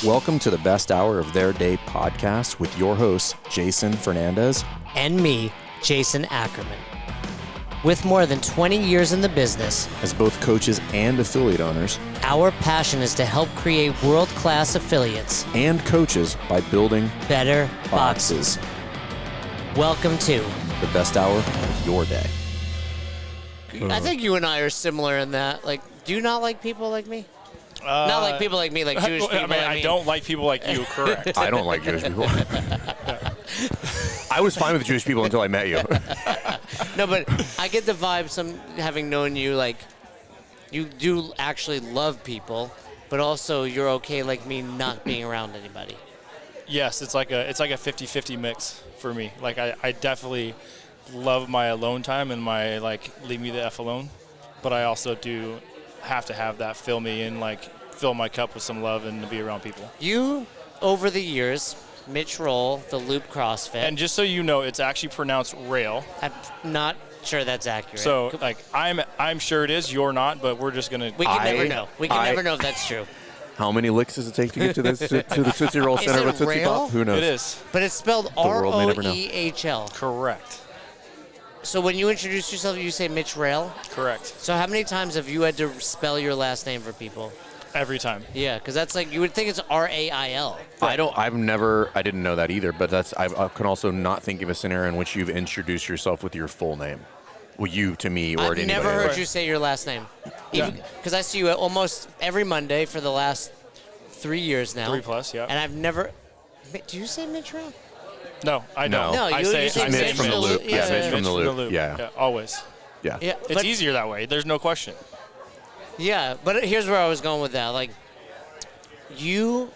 Welcome to the best hour of their day podcast with your hosts, Jason Fernandez. And me, Jason Ackerman. With more than 20 years in the business, As both coaches and affiliate owners, our passion is to help create world-class affiliates and coaches by building better boxes. Welcome to... The best hour of your day. I think you and I are similar in that. Like, do you not like people like me? Not like people like me, like Jewish people. I don't like people like you, correct. I don't like Jewish people. I was fine with Jewish people until I met you. No, but I get the vibe, having known you, like, you do actually love people, but also you're okay like me not being around anybody. Yes, it's like a 50-50 mix for me. Like, I definitely love my alone time and my, like, leave me the F alone. But I also do have to have that fill me in, like, fill my cup with some love and to be around people. You, over the years, Mitch Roehl, the Loop CrossFit. And just so you know, it's actually pronounced rail. I'm not sure that's accurate. So, like, I'm sure it is. You're not, but we're just gonna. We can never know. We can never know if that's true. How many licks does it take to get to this to the Tootsie Roll Center it of a Tootsie rail? Pop? Who knows? It is But it's spelled world may never know. R-O-E-H-L. correct. So when you introduce yourself, you say Mitch Roehl. Correct. So how many times have you had to spell your last name for people? Every time. Yeah, because that's like, you would think it's R-A-I-L. I didn't know that either, but I can also not think of a scenario in which you've introduced yourself with your full name. Well, you to me or to I've anybody never else. heard you say your last name. Because I see you almost every Monday for the last 3 years now. 3+, yeah. And I've never... Do you say Mitch Roehl? No, I don't. No, I you say say Mitch from the Loop. Yeah, Mitch from the Loop. Yeah, Yeah. always. Yeah. Yeah, It's easier that way. There's no question. Yeah, but here's where I was going with that. Like, you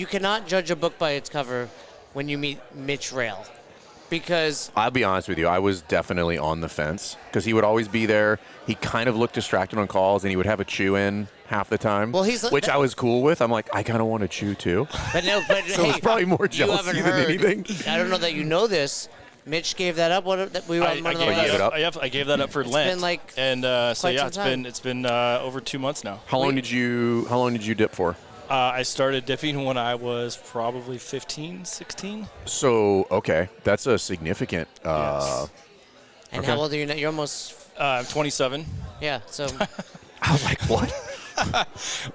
cannot judge a book by its cover when you meet Mitch Roehl, because I'll be honest with you, I was definitely on the fence because he would always be there. He kind of looked distracted on calls, and he would have a chew in half the time, Well, which I was cool with. I'm like, I kind of want to chew too. but no, but So hey, it's probably more you jealousy haven't than heard. anything. I don't know that you know this. Mitch gave that up. We were on one of the gave last. it up. I gave that up for Lent. been like and so quite yeah, some time. it's been over 2 months now. How long did you dip for? I started dipping when I was probably 15, 16. So okay, that's a significant. Yes. And Okay. how old are you now? You're almost, I'm 27. yeah. So I was like, what?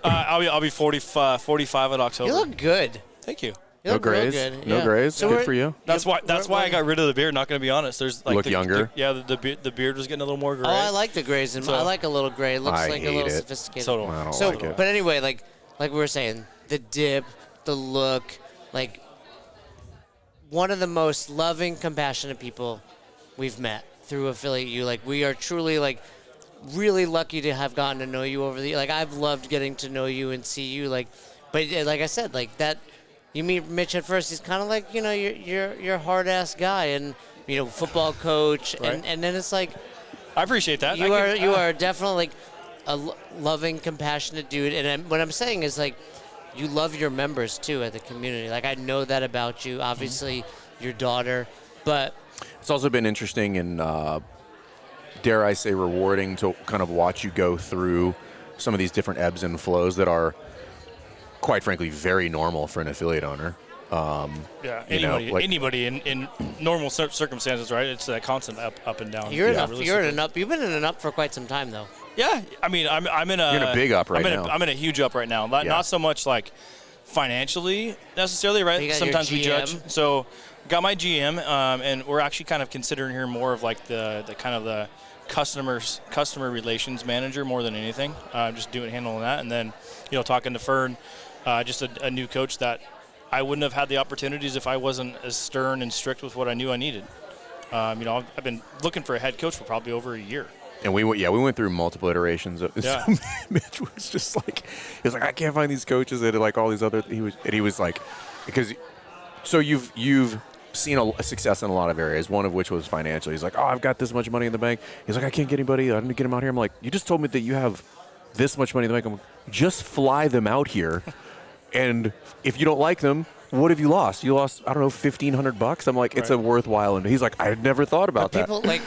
I'll be 45 in October. you look good. Thank you. You No look real grays. good. No yeah. grays. So Good we're- for you. That's why I got rid of the beard. Not going to be honest. There's like Look younger? The beard was getting a little more gray. Oh, I like the grays, and So- I like a little gray. It looks I like a hate little it. sophisticated. So do I don't So, like it. but anyway, like we were saying, the dip, the look, like one of the most loving, compassionate people we've met through Affiliate U. Like, we are truly like really lucky to have gotten to know you over the. Like, I've loved getting to know you and see you. Like, but like I said, like that. You meet Mitch at first, he's kind of like, you're a hard ass guy, and football coach, Right. and then it's like. I appreciate that. You are definitely like a loving, compassionate dude, and what I'm saying is like you love your members too at the community. Like I know that about you. Obviously, your daughter, but It's also been interesting and, dare I say, rewarding to kind of watch you go through some of these different ebbs and flows that are, quite frankly, very normal for an affiliate owner. Yeah, anybody, anybody in normal circumstances, right? It's that constant up and down. you're in realistically. an up. You've been in an up for quite some time though. Yeah, I mean, I'm in a. You're in a big up right now. I'm in a huge up right now. Not so much like financially necessarily, You right? got your Sometimes we GM. judge. So, got my GM, and we're actually kind of considering here more of like the kind of the customer relations manager more than anything. Just handling that, and then talking to Fern, just a new coach that I wouldn't have had the opportunities if I wasn't as stern and strict with what I knew I needed. I've been looking for a head coach for probably over a year. And we went through multiple iterations of Yeah. Mitch was just like, he was like, I can't find these coaches that are like all these other. He was like, because so you've seen a success in a lot of areas. One of which was financial. He's like, oh, I've got this much money in the bank. He's like, I can't get anybody. I need to get them out here. I'm like, you just told me that you have this much money in the bank. I'm like, just fly them out here, and if you don't like them, what have you lost? You lost, I don't know, $1,500. I'm like, it's a worthwhile. And he's like, I had never thought about that. People like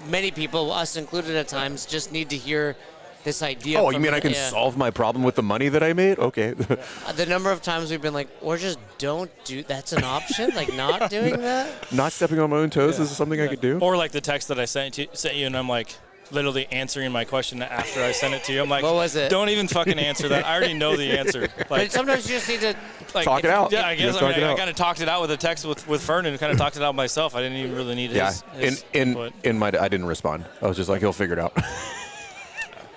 many people, us included at times, just need to hear this idea. Oh, you mean I can solve my problem with the money that I made? Okay. The number of times we've been like, or just don't do. That's an option. Like not doing that. Not stepping on my own toes is something I could do. Or like the text that I sent you, and I'm like literally answering my question after I sent it to you. I'm like, what was it? Don't even fucking answer that. I already know the answer. Like, But sometimes you just need to talk it out. Yeah, I guess. I out. kind of talked it out with a text with Fern and kind of talked it out myself. I didn't even really need his input. I didn't respond. I was just like, he'll figure it out.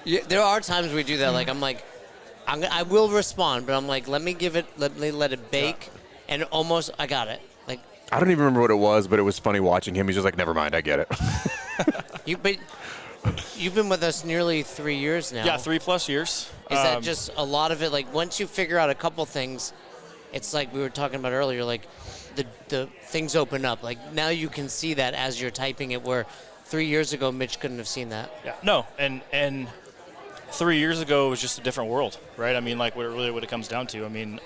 Yeah, there are times we do that. Like I'm like, I will respond, but I'm like, let me let it bake, and almost I got it. Like I don't even remember what it was, but it was funny watching him. He's just like, never mind, I get it. You've been with us nearly 3 years now. Yeah, 3+ years. Is that just a lot of it? Like once you figure out a couple things, it's like we were talking about earlier. Like the things open up. Like now you can see that as you're typing it. Where 3 years ago, Mitch couldn't have seen that. Yeah. No, and 3 years ago it was just a different world, right? I mean, like what it comes down to. I mean,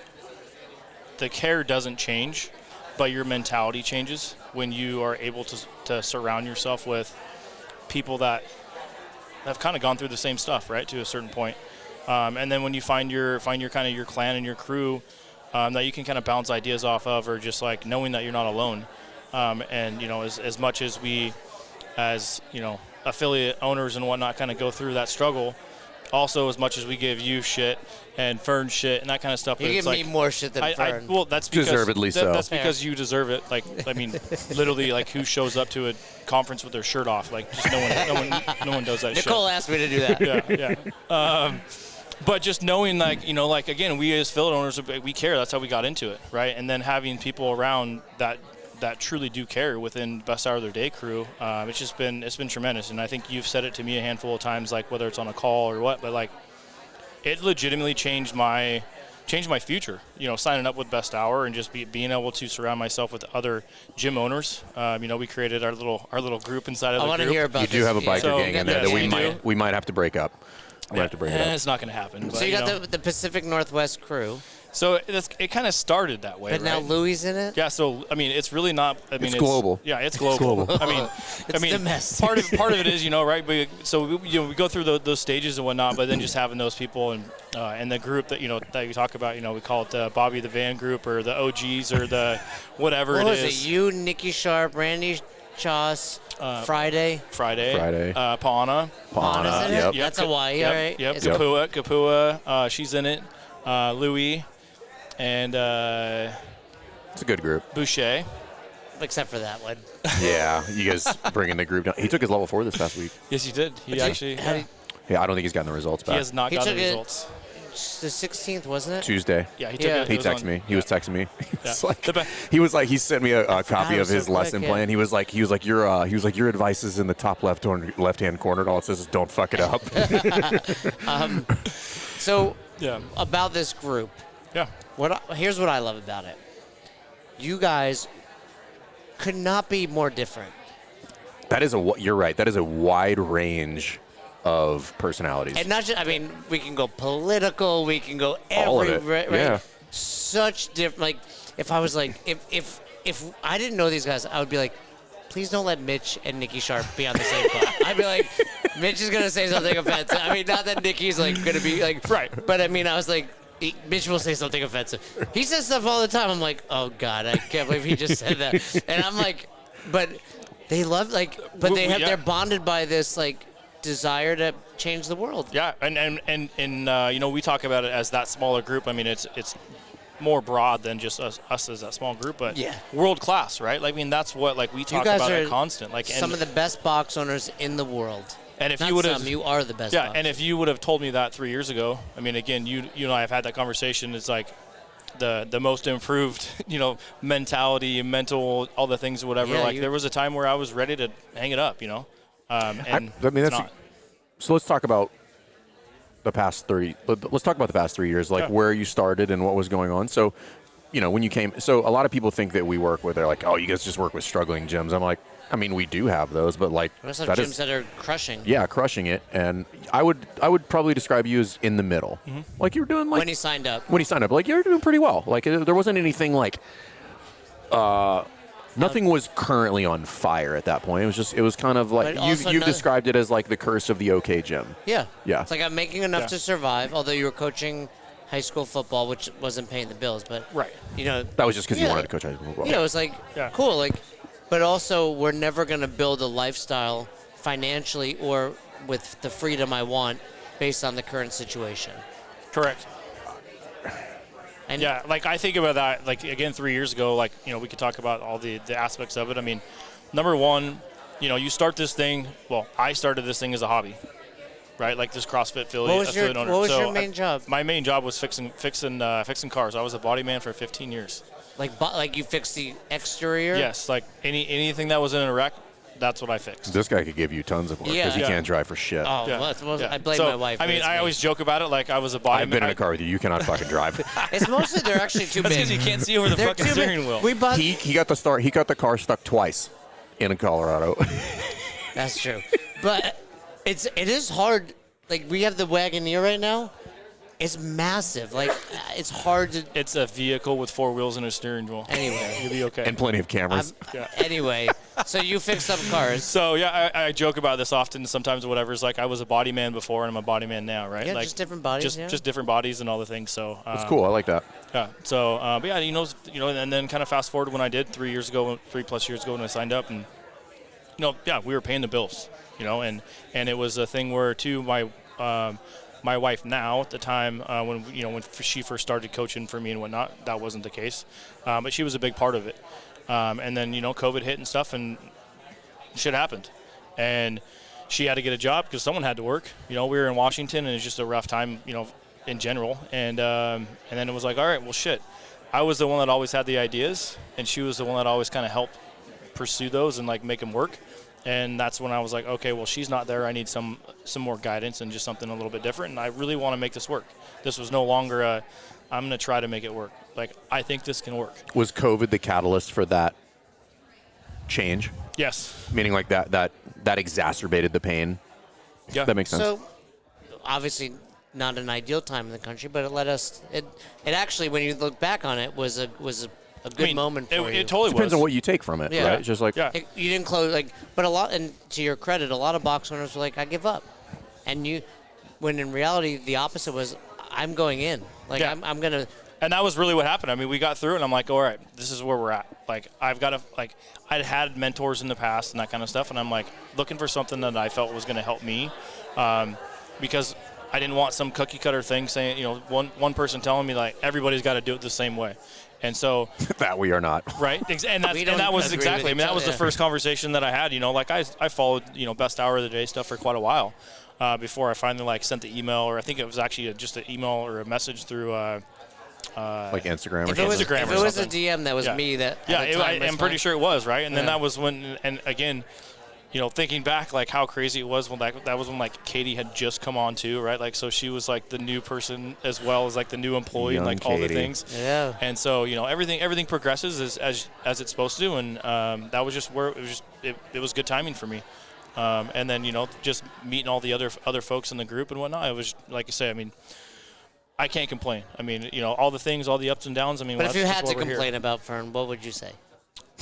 the care doesn't change, but your mentality changes when you are able to surround yourself with people that have kind of gone through the same stuff, right, to a certain point. And then when you find your kind of your clan and your crew that you can kind of bounce ideas off of, or just like knowing that you're not alone. And as much as we, as affiliate owners and whatnot, kind of go through that struggle. Also, as much as we give you shit and Fern shit and that kind of stuff, you give me more shit than Fern. Well, that's because deservedly so. That's because you deserve it. Like, I mean, literally, like who shows up to a conference with their shirt off? Like, just no one does that. Nicole asked me to do that. Yeah. But just knowing, like, again, we as affiliate owners, we care. That's how we got into it, right? And then having people around that truly do care within Best Hour of Their Day crew, it's been tremendous. And I think you've said it to me a handful of times, like whether it's on a call or what, but like it legitimately changed my future. Signing up with Best Hour and just being able to surround myself with other gym owners. We created our little group inside of the group. I want to hear about this. You do have a biker gang in there that we might have to break up. It's not going to happen. But, so you got the Pacific Northwest crew. So it kind of started that way, but now Louis is in it. Yeah, so I mean, it's really not. I mean, it's global. Yeah, it's global. I mean, domestic. part of it is, right? We go through those stages and whatnot, but then just having those people and the group that that you talk about, we call it Bobby the Van group or the OGs or the whatever what it was is. It? You, Nikki Sharp, Randy Chas, Friday, Paana. Paana's in it? Yep. That's Hawaii, yep, all right? Yep. Kapua, she's in it. Louis. And it's a good group. Boucher. Except for that one. Yeah, you guys bringing the group down. He took his level 4 this past week. Yes, he did. He actually. Yeah, I don't think he's gotten the results back. He has not gotten the results. The 16th, wasn't it? Tuesday. Yeah, he took it. He texted me. He was texting me. He sent me a copy of his lesson plan. He was like your advice is in the top left-hand corner, and all it says is don't fuck it up. So about this group. Yeah. Here's what I love about it. You guys could not be more different. You're right. That is a wide range of personalities. And not just, I mean, we can go political, we can go all of it. Right? Yeah. Such different, like, if I was like, if I didn't know these guys, I would be like, please don't let Mitch and Nikki Sharp be on the same pod. I'd be like, Mitch is going to say something offensive. I mean, not that Nikki's, like, going to be, like, right. But, I mean, I was like, Mitch will say something offensive. He says stuff all the time. I'm like, oh, God, I can't believe he just said that. And I'm like, but they love, like, but they're bonded by this, like, desire to change the world. Yeah, and we talk about it as that smaller group. I mean, it's more broad than just us as that small group, but world class, right? Like, I mean, that's what we talk about at constant. Like, some of the best box owners in the world. And if you are the best. Yeah, and if you would have told me that 3 years ago, I mean, again, you and I have had that conversation. It's like the most improved, mentality, mental, all the things or whatever. Yeah, there was a time where I was ready to hang it up, and so let's talk about the past 3. Let's talk about the past 3 years, where you started and what was going on. So, when you came, so a lot of people think that we work with, they're like, oh, you guys just work with struggling gyms. I'm like, I mean, we do have those, but there's some gyms that are crushing. Yeah, crushing it, and I would probably describe you as in the middle. Mm-hmm. Like you were doing when he signed up. Like you were doing pretty well. Like there wasn't anything like Nothing was currently on fire at that point. It was kind of like But also you've described it as like the curse of the OK gym. Yeah. Yeah. It's like I'm making enough to survive, although you were coaching high school football, which wasn't paying the bills. But, Right. That was just because you wanted to coach high school football. Yeah, it was like, cool. Like, but also, we're never going to build a lifestyle financially or with the freedom I want based on the current situation. Correct. And Yeah, like I think about that, like again, 3 years ago, like, we could talk about all the aspects of it. I mean, number one, you start this thing, well, I started this thing as a hobby, right? Like this CrossFit affiliate owner. What was your main job? My main job was fixing cars. I was a body man for 15 years. Like you fixed the exterior? Yes, like anything that was in a wreck, that's what I fixed. This guy could give you tons of work because he can't drive for shit. Oh, well, I blame my wife. I mean, I always joke about it like I was a body man. I've been in a car with you. You cannot fucking drive. It's mostly they're actually too That's big. because you can't see over the fucking steering wheel. We bought. He got the car stuck twice in Colorado. That's true, but it is hard. Like we have the Wagoneer right now. It's massive. Like it's hard to. It's a vehicle with 4 wheels and a steering wheel. Anyway, you'll be okay. And plenty of cameras. Anyway, so you fix up cars. So yeah, I joke about this often. Sometimes whatever is like I was a body man before and I'm a body man now, right? Yeah, like, just different bodies. Just different bodies and all the things. So That's cool. I like that. Yeah. So but yeah, and then kind of fast forward when I did 3 plus years ago when I signed up, and we were paying the bills, and it was a thing where too my wife now at the time when she first started coaching for me and whatnot, that wasn't the case, but she was a big part of it. And then COVID hit and stuff, and shit happened, and she had to get a job because someone had to work. We were in Washington, and it was just a rough time, in general. And then it was like, all right, well, shit. I was the one that always had the ideas, and she was the one that always kind of helped pursue those and like make them work. And that's when I was like, okay, well, she's not there. I need some more guidance and just something a little bit different. And I really want to make this work. This was no longer I'm going to try to make it work. Like, I think this can work. Was COVID the catalyst for that change? Yes. Meaning like that exacerbated the pain? Yeah. That makes sense. So, obviously, not an ideal time in the country, but it let us. It actually, when you look back on it, was a good moment for you. It totally depends was. on what you take from it, Yeah. right? It's just like You didn't close but a lot. And to your credit, a lot of box owners were like, "I give up," and when in reality the opposite was, "I'm going in." Like I'm gonna. And that was really what happened. I mean, we got through it, and I'm like, all right, this is where we're at. Like, I've got to, like, I'd had mentors in the past and that kind of stuff, and I'm like looking for something that I felt was going to help me, because I didn't want some cookie cutter thing saying, one person telling me like everybody's got to do it the same way. And so that we are not. Right. And that was exactly, I mean, that was the first conversation that I had, like I followed, best hour of the day stuff for quite a while, before I finally like sent the email, or I think it was actually just an email or a message through, like Instagram or something. If it was a DM, that was me. I'm pretty sure it was, right? And then that was when, and again, thinking back, like how crazy it was when that was when like Katie had just come on too, right? Like, so she was like the new person as well as like the new employee, and like all the things. Yeah. And so everything progresses as it's supposed to, and that was just where it was good timing for me. And then just meeting all the other folks in the group and whatnot. It was like you say, I mean, I can't complain. I mean, all the things, all the ups and downs. I mean, but if you had to complain about Fern, what would you say?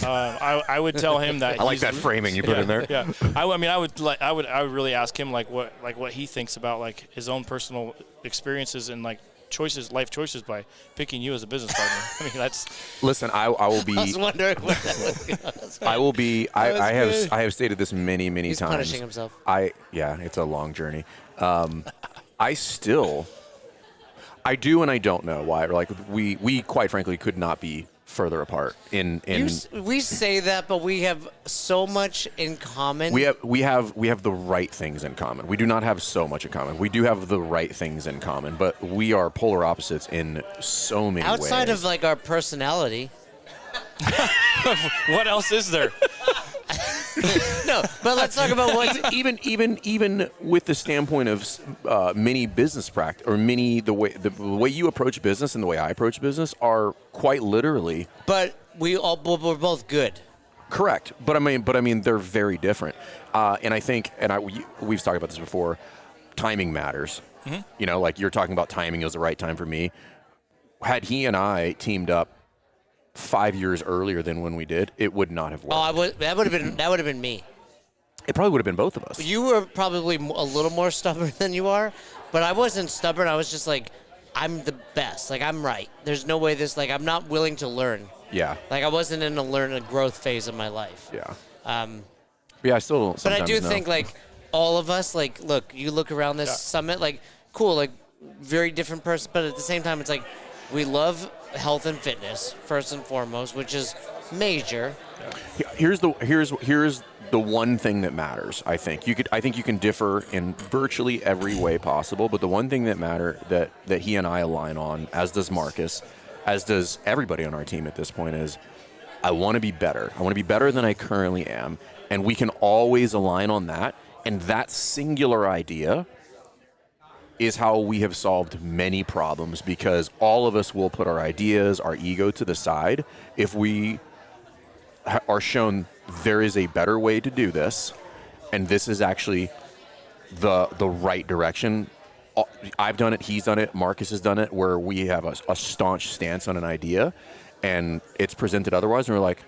I would tell him that. I like that framing you put in there. Yeah, I would really ask him like what he thinks about like his own personal experiences and like life choices by picking you as a business partner. I mean, that's. Listen, I will be. I was wondering what that was. I will be. I have stated this many He's times. punishing himself. It's a long journey. I do and I don't know why. Like we quite frankly could not be further apart we say that, but we have so much in common. We have the right things in common. We do not have so much in common. We do have the right things in common, but we are polar opposites in so many ways. Outside of like our personality. What else is there? No, but let's talk about what even with the standpoint of mini business practice, or the way you approach business and the way I approach business are quite literally. But we're both good. Correct, but I mean they're very different, and I think, we've talked about this before. Timing matters. Mm-hmm. Like you're talking about timing. It was the right time for me. Had he and I teamed up 5 years earlier than when we did, it would not have worked. Oh, that would have been me. It probably would have been both of us. You were probably a little more stubborn than you are, but I wasn't stubborn. I was just like, I'm the best. Like, I'm right. There's no way this, like, I'm not willing to learn. Yeah. Like, I wasn't in a growth phase of my life. Yeah. Um, Yeah, I still but I do sometimes know. think, like, all of us, like, look, you look around this summit, like, cool, like, very different person, but at the same time, it's like, we love health and fitness, first and foremost, which is major. Here's the one thing that matters. I think you can differ in virtually every way possible, but the one thing that he and I align on, as does Marcus, as does everybody on our team at this point, is I want to be better. I want to be better than I currently am, and we can always align on that. And that singular idea is how we have solved many problems, because all of us will put our ideas, our ego to the side if we are shown there is a better way to do this, and this is actually the right direction. I've done it, he's done it, Marcus has done it, where we have a staunch stance on an idea, and it's presented otherwise, and we're like,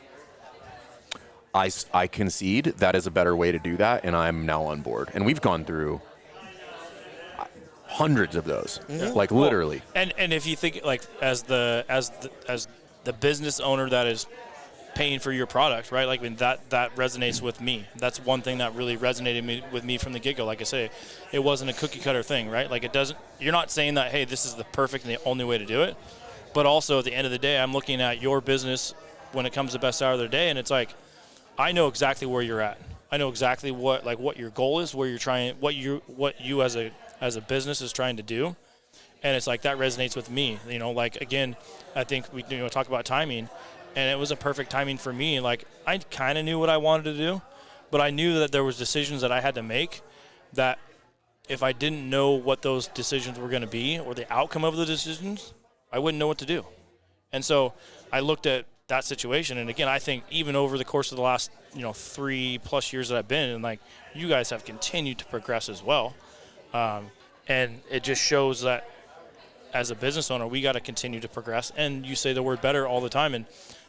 I concede that is a better way to do that, and I'm now on board. And we've gone through hundreds of those, like literally. Well, and if you think, like, as the business owner that is paying for your product, right? Like, I mean, that resonates with me. That's one thing that really resonated with me from the get-go. Like I say, it wasn't a cookie cutter thing, right? Like, you're not saying that, hey, this is the perfect and the only way to do it. But also, at the end of the day, I'm looking at your business when it comes to best hour of the day, and it's like, I know exactly where you're at. I know exactly what your goal is, where you're trying, what you as a business is trying to do, and it's like that resonates with me. You know, like, again, I think we talk about timing, and it was a perfect timing for me. Like, I kind of knew what I wanted to do, but I knew that there was decisions that I had to make that if I didn't know what those decisions were going to be or the outcome of the decisions, I wouldn't know what to do. And so I looked at that situation, and again, I think even over the course of the last 3+ years that I've been, and like, you guys have continued to progress as well, and it just shows that as a business owner, we got to continue to progress. And you say the word better all the time, and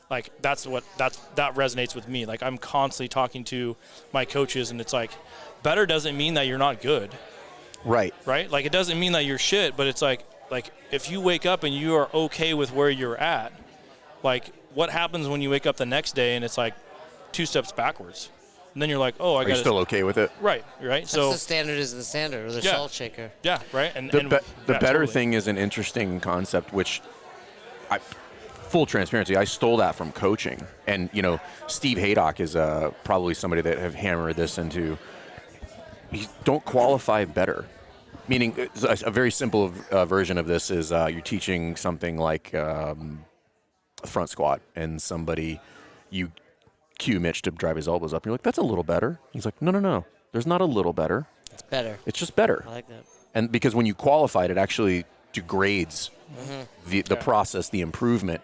like, that resonates with me. Like, I'm constantly talking to my coaches, and it's like, better doesn't mean that you're not good, right? Like, it doesn't mean that you're shit, but it's like if you wake up and you are okay with where you're at, like, what happens when you wake up the next day and it's like 2 steps backwards? And then you're like, oh, I got. Are you still okay with it? Right. So the standard is the standard, or the salt shaker. Yeah, right. And the better totally. thing is an interesting concept, which full transparency, I stole that from coaching. And, Steve Haydock is probably somebody that have hammered this into, don't qualify better. Meaning, a very simple version of this is you're teaching something like front squat, and you cue Mitch to drive his elbows up. You're like, that's a little better. He's like, no. There's not a little better. It's better. It's just better. I like that. And because when you qualify it actually degrades the process, the improvement.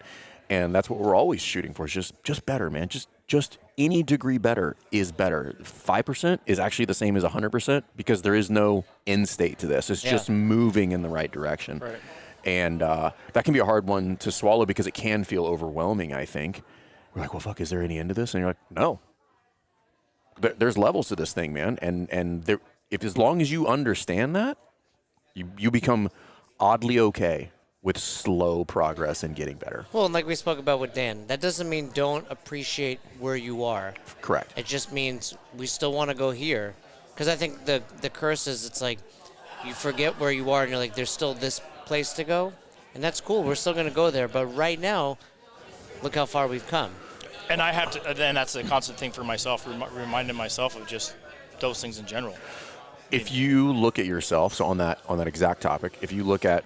And that's what we're always shooting for, is just better, man. Just any degree better is better. 5% is actually the same as 100%, because there is no end state to this. It's just moving in the right direction. Right. And that can be a hard one to swallow, because it can feel overwhelming, I think. We're like, well, fuck, is there any end to this? And you're like, no. There's levels to this thing, man. And there, if as long as you understand that, you become oddly okay with slow progress and getting better. Well, and like we spoke about with Dan, that doesn't mean don't appreciate where you are. Correct. It just means we still want to go here. Because I think the curse is, it's like you forget where you are, and you're like, there's still this place to go. And that's cool. We're still going to go there. But right now, look how far we've come. And I have to, and that's a constant thing for myself, reminding myself of just those things in general. If you look at yourself, so on that exact topic, if you look at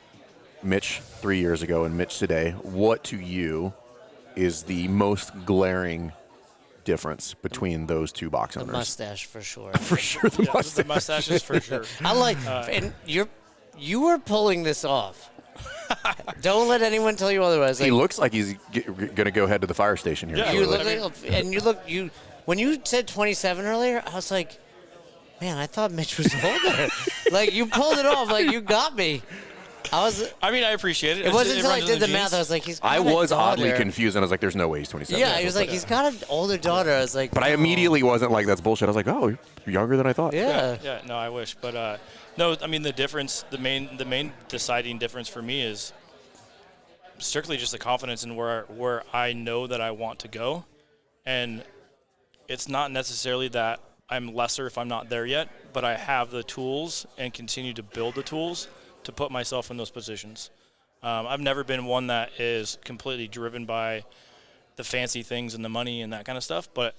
Mitch 3 years ago and Mitch today, what to you is the most glaring difference between those two box owners? The mustache, for sure. For sure, the mustache. The mustaches, for sure. I like, and you were pulling this off. Don't let anyone tell you otherwise. He looks like he's going to go head to the fire station here. Yeah, you look like, when you said 27 earlier, I was like, man, I thought Mitch was older. Like, you pulled it off. Like, you got me. I mean, I appreciate it. It wasn't until I runs in did the genes. math. I was like, he's got I a was oddly daughter. confused, and I was like, "There's no way he's 27." Yeah, he was like, he's got an older daughter. I was like, But I immediately wasn't like, "That's bullshit." I was like, "Oh, you're younger than I thought." Yeah. Yeah, no, I wish, but no. I mean, the main deciding difference for me is strictly just the confidence in where I know that I want to go, and it's not necessarily that I'm lesser if I'm not there yet, but I have the tools and continue to build the tools to put myself in those positions. I've never been one that is completely driven by the fancy things and the money and that kind of stuff, but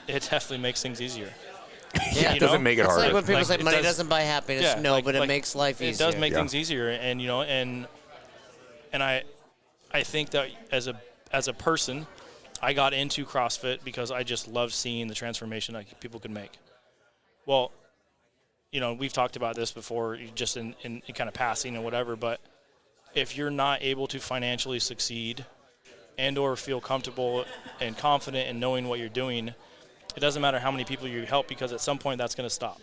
it definitely makes things easier. Yeah, It doesn't make it it's harder. like when people say it money does- doesn't buy happiness. Yeah, No, like- but it like, makes life It easier. does make Yeah. things easier, and and I think that as a person, I got into CrossFit because I just love seeing the transformation that people could make. Well, we've talked about this before, just in kind of passing and whatever, but if you're not able to financially succeed and or feel comfortable and confident in knowing what you're doing, it doesn't matter how many people you help, because at some point that's going to stop.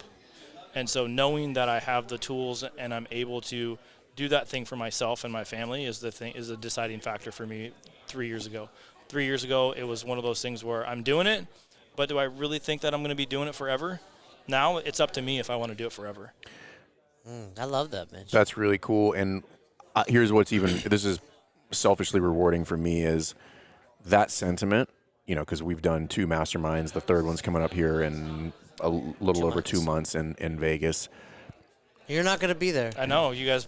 And so knowing that I have the tools and I'm able to do that thing for myself and my family is a deciding factor for me 3 years ago. 3 years ago, it was one of those things where I'm doing it, but do I really think that I'm going to be doing it forever? Now it's up to me if I want to do it forever. I love that, Mitch. That's really cool. And here's what's this is selfishly rewarding for me is that sentiment, because we've done 2 masterminds. The third one's coming up here in a little over 2 months in Vegas. You're not going to be there. I know you guys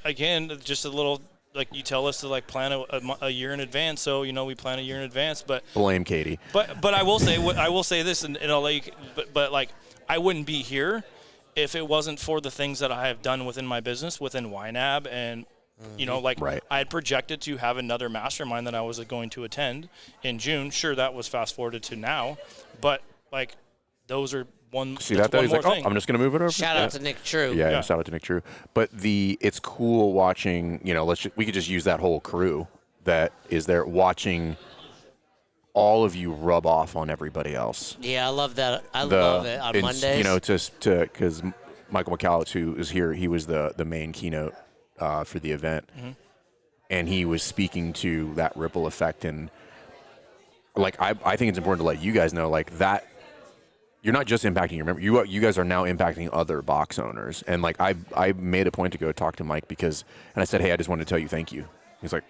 again, just a little, like, you tell us to plan a year in advance. So, we plan a year in advance, but Blame Katie. But I will say this, and I'll let you, but like, I wouldn't be here if it wasn't for the things that I have done within my business, within YNAB, and Right. I had projected to have another mastermind that I was going to attend in June. Sure, that was fast forwarded to now, but like, those are one. See that's that though? one He's more like, thing. I'm just going to move it over. Shout out to Nick True. Yeah, Yeah. shout out to Nick True. But it's cool watching, we could just use that whole crew that is there watching all of you rub off on everybody else. Yeah, I love that. I love it on Mondays. Because Michael McCallix, who is here, he was the main keynote for the event, and he was speaking to that ripple effect, and like I think it's important to let you guys know, like, that you're not just impacting your member. You guys are now impacting other box owners, and like I made a point to go talk to Mike and I said, hey, I just wanted to tell you thank you. He's like,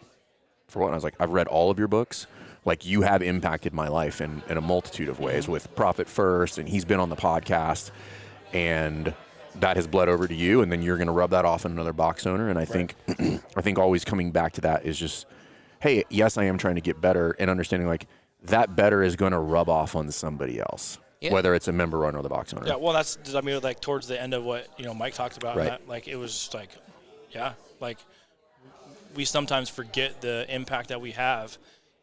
for what? And I was like, I've read all of your books. Like, you have impacted my life in a multitude of ways with Profit First, and he's been on the podcast, and that has bled over to you, and then you're going to rub that off on another box owner. And I think always coming back to that is just, hey, yes, I am trying to get better, and understanding like that better is going to rub off on somebody else, whether it's a member owner or the box owner. Yeah, well, like towards the end of what Mike talked about, Right. that, like, it was like, yeah, like, we sometimes forget the impact that we have,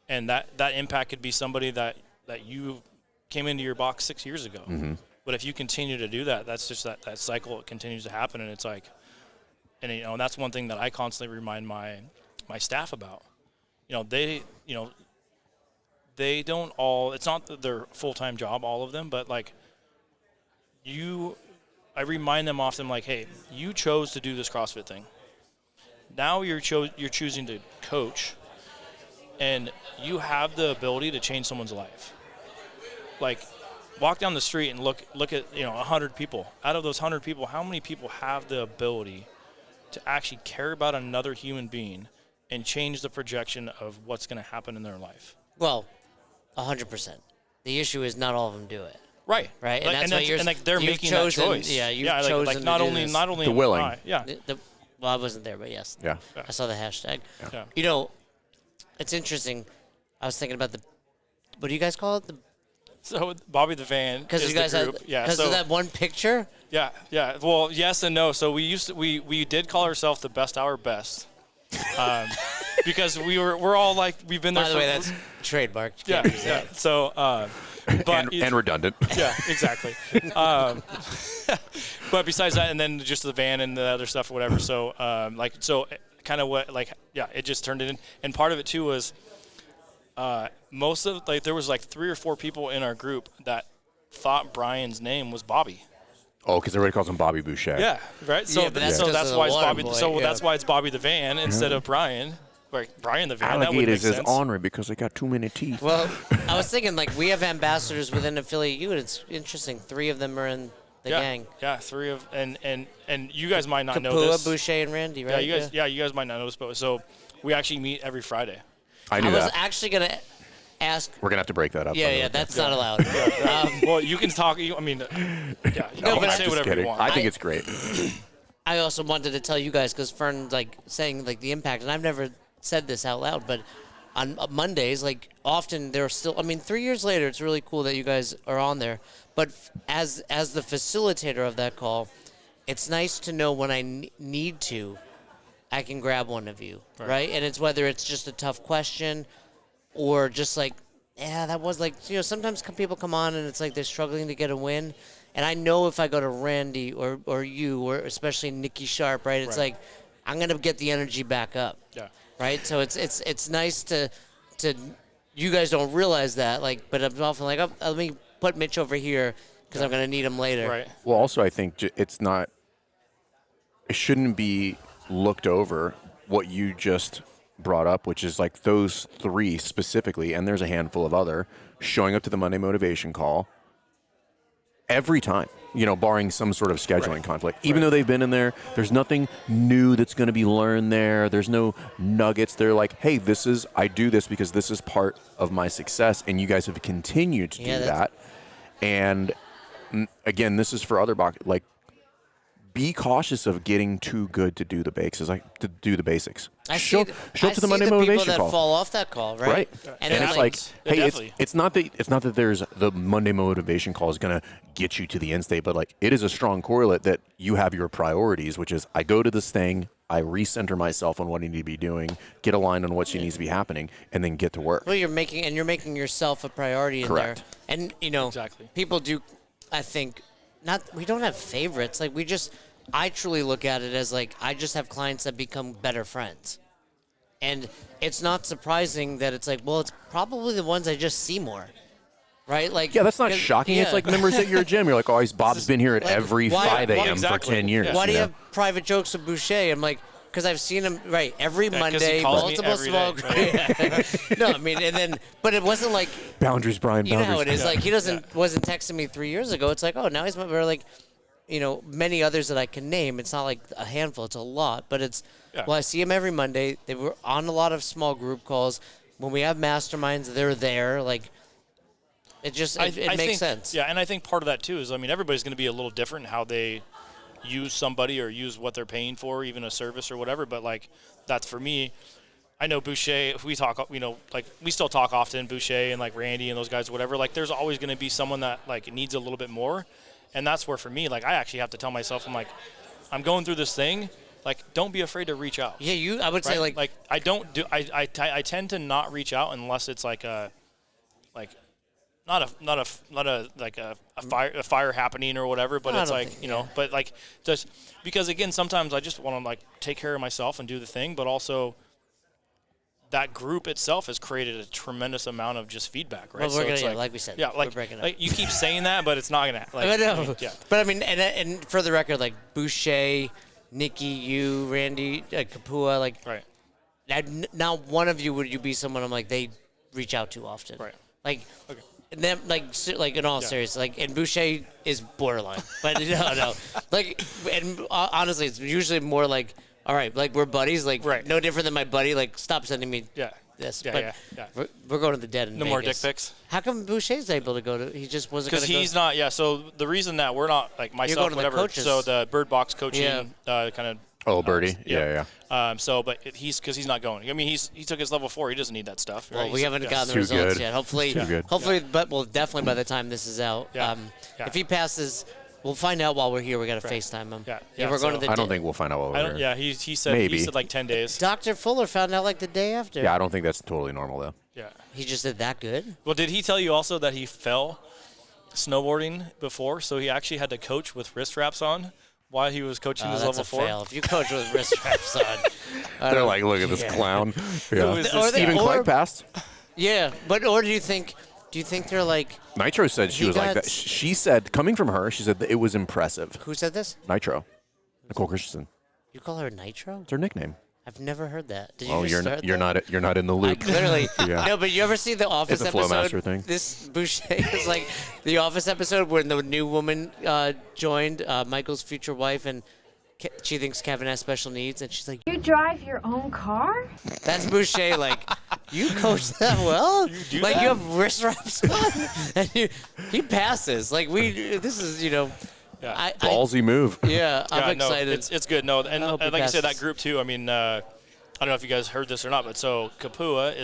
and that impact could be somebody that you came into your box 6 years ago. Mm-hmm. But if you continue to do that, that's just that cycle. It continues to happen, and it's like, and that's one thing that I constantly remind my staff about. They don't all. It's not their full-time job, all of them, but like, I remind them often, like, hey, you chose to do this CrossFit thing. Now you're choosing to coach, and you have the ability to change someone's life. Like, walk down the street and look at 100 people. Out of those 100 people, how many people have the ability to actually care about another human being and change the projection of what's going to happen in their life? Well, 100%. The issue is not all of them do it. Right. Right. Like, And that's what and like they're you've making chosen, that choice. Yeah, you've like chosen not to do only this. not only The willing. yeah. Well, I wasn't there, but yes. Yeah. I saw the hashtag. Yeah. It's interesting. I was thinking about what do you guys call it? So Bobby the Van Because is you guys the had, group. Yeah. because So of that one picture. yeah. Well, yes and no. So we did call ourselves the Best Hour Best, because we're all like, we've been there. By the way, that's trademark. You yeah. can't use Yeah. that. So but and redundant. yeah, exactly. But besides that, and then just the van and the other stuff or whatever. So kind of what, like, yeah, it just turned it in. And part of it too was there was like 3 or 4 people in our group that thought Brian's name was Bobby. Oh, because everybody calls him Bobby Boucher. Yeah, right. So Yeah, but that's so because that's of the why it's water Bobby. boy, So yeah. that's why it's Bobby the Van instead of Brian. Like Brian the Van. That would make Alligators is sense. ornery because they got too many teeth. Well, I was thinking like we have ambassadors within Affiliate U, and it's interesting. 3 of them are in the gang. Yeah, 3 of and you guys might not know Kapua, this. Boucher, and Randy, right? Yeah, you guys might not know this, but so we actually meet every Friday. I I knew was that. actually gonna ask. We're gonna have to break that up. by the way. That's not allowed. Well, you can talk. I mean, yeah, you No, can but say I'm whatever Kidding. you want. I think it's great. I also wanted to tell you guys because Fern like saying like the impact, and I've never said this out loud, but on Mondays, like often they're still. I mean, 3 years later, it's really cool that you guys are on there. But as the facilitator of that call, it's nice to know when I need to, I can grab one of you, right? And it's whether it's just a tough question, or just like, yeah, that was like, sometimes people come on and it's like they're struggling to get a win. And I know if I go to Randy or you, or especially Nikki Sharp, right? It's like, I'm going to get the energy back up. Yeah. Right? So it's nice to you guys don't realize that, like, but I'm often like, oh, let me put Mitch over here because I'm going to need him later. Right. Well, also, I think it shouldn't be looked over what you just brought up, which is like those 3 specifically, and there's a handful of other, showing up to the Monday motivation call every time, barring some sort of scheduling conflict. Even though they've been in there, there's nothing new that's going to be learned there. There's no nuggets. They're like, hey, I do this because this is part of my success, and you guys have continued to do that. And again, this is for other box. Like, be cautious of getting too good to do the basics. To do the basics. Show up to the Monday motivation people that call. fall off that call, right? Right. And And then, it's like, hey, it's not that there's the Monday motivation call is going to get you to the end state, but like it is a strong correlate that you have your priorities, which is I go to this thing, I recenter myself on what I need to be doing, get aligned on what needs to be happening, and then get to work. Well, you're making yourself a priority in Correct. there. And Exactly. people do, I think, we don't have favorites. Like I truly look at it as like I just have clients that become better friends. And it's not surprising that it's like, well, it's probably the ones I just see more. Right? Like, Yeah, that's not shocking. It's like members at your gym. You're like, oh, Bob's been here at like, every why- 5 a.m. exactly. for 10 years. Yeah. Why do you know? have private jokes with Boucher? I'm like, because I've seen him every 'cause he Monday, calls me multiple every small day, No, I mean, but it wasn't like, Boundaries, Brian. you know Boundaries. how it is. Like he wasn't texting me 3 years ago. It's like, oh, now he's like, many others that I can name. It's not like a handful. It's a lot, but it's. Yeah. Well, I see him every Monday. They were on a lot of small group calls. When we have masterminds, they're there. Like, it just it I makes think, sense. Yeah, and I think part of that too is, I mean, everybody's going to be a little different in how they use somebody or use what they're paying for, even a service or whatever. But like, that's for me. I know Boucher. If we talk, like we still talk often, Boucher and like Randy and those guys, whatever. Like, there's always going to be someone that like needs a little bit more, and that's where for me, like, I actually have to tell myself, I'm like, I'm going through this thing. Like, don't be afraid to reach out. Yeah, I would say Right? like I don't do. I tend to not reach out unless it's like a, like, not a fire happening or whatever. But I it's don't like think- but like just because again sometimes I just want to like take care of myself and do the thing, but also that group itself has created a tremendous amount of just feedback, right? Well, we're it's gonna, like we said, yeah, we're like, breaking up. like you keep saying that, but it's not gonna. Like, I know. Yeah. But I mean, and for the record, like Boucher, Nikki, you, Randy, Kapua, like Right. now one of you would you be someone I'm like they reach out to often, Right. Like, Okay. and then like in all seriousness, like and Boucher is borderline, but no, like and honestly, it's usually more like all right, like we're buddies, like Right. no different than my buddy, like stop sending me Yeah. this, Yeah, but yeah. We're going to the dead in No more Vegas. dick pics. How come Boucher's able to go to? He just wasn't going Because to go. he's not, yeah. So the reason that we're not, like myself, going to the whatever. coaches. So the Bird Box coaching, Yeah. kind of. Oh, Birdie. Yeah. So, but because he's not going. I mean, he took his level 4. He doesn't need that stuff. Right? Well, we haven't gotten the Too results good. yet. Hopefully, Too good. hopefully, but well, definitely by the time this is out. Yeah. Yeah. If he passes, we'll find out while we're here. We got to FaceTime him. Yeah. Yeah, Yeah, we're going so- to the. I don't think we'll find out what I we're don't, here. yeah. He said Maybe. he said like 10 days. Dr. Fuller found out like the day after. Yeah, I don't think that's totally normal though. Yeah. He just did that good. Well, did he tell you also that he fell snowboarding before? So he actually had to coach with wrist wraps on while he was coaching his That's level a 4. fail. If you coach with wrist wraps on, They're like, look at this clown. Yeah. is this Stephen or- Clark passed. yeah, but or do you think Do you think they're like? Nitro said she He was like got- that. She said, coming from her, she said that it was impressive. Who said this? Nitro. Nicole Christensen. You call her Nitro? It's her nickname. I've never heard that. Did you Oh, just start you're that? not in the I loop. clearly Yeah. no, but you ever see the Office It's a episode? Flowmaster thing. This Boucher is like the Office episode when the new woman joined Michael's future wife, and she thinks Kevin has special needs, and she's like, You drive your own car? "That's Boucher." Like, you coach that well. You do like that? you have wrist wraps on, and he passes. Like this is Yeah. Ballsy move. Yeah, I'm Yeah, excited. No, it's good. No, and hope he like I said, that passes. group too. I mean, I don't know if you guys heard this or not, but so Kapua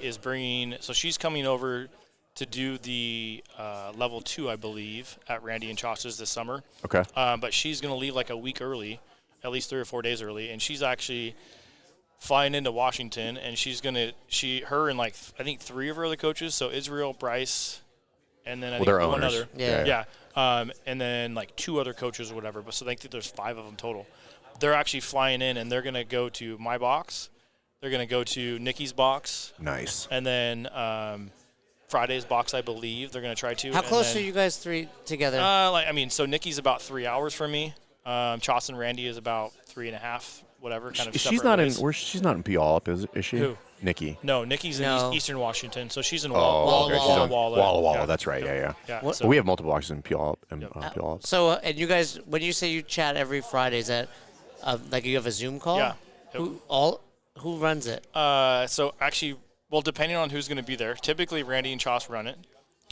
is bringing. So she's coming over to do the level 2, I believe, at Randy and Chas's this summer. Okay. But she's gonna leave like a week early, at least 3 or 4 days early, and she's actually flying into Washington, and her and like I think 3 of her other coaches. So Israel, Bryce, and then I think they're one owners. other. Yeah. Yeah. And then like 2 other coaches or whatever. But so I think there's 5 of them total. They're actually flying in, and they're going to go to my box. They're going to go to Nikki's box. Nice. And then Friday's box, I believe. They're going to try to. How close are you guys 3 together? So Nikki's about 3 hours from me. Chas and Randy is about 3.5, whatever. Kind of She's Oh, not in. ways. She's not in Puyallup, is she? Who? Nikki. No, Nikki's in No. Eastern Washington, so she's in Oh, Walla okay. She's Walla on Walla. Walla Walla. Yeah. That's right. Yeah. Yeah. What- So We have multiple boxes in Puyallup. Puyallup. So, and you guys, when you say you chat every Friday, is that like you have a Zoom call? Yeah. Who runs it? So actually, well, depending on who's going to be there, typically Randy and Chas run it.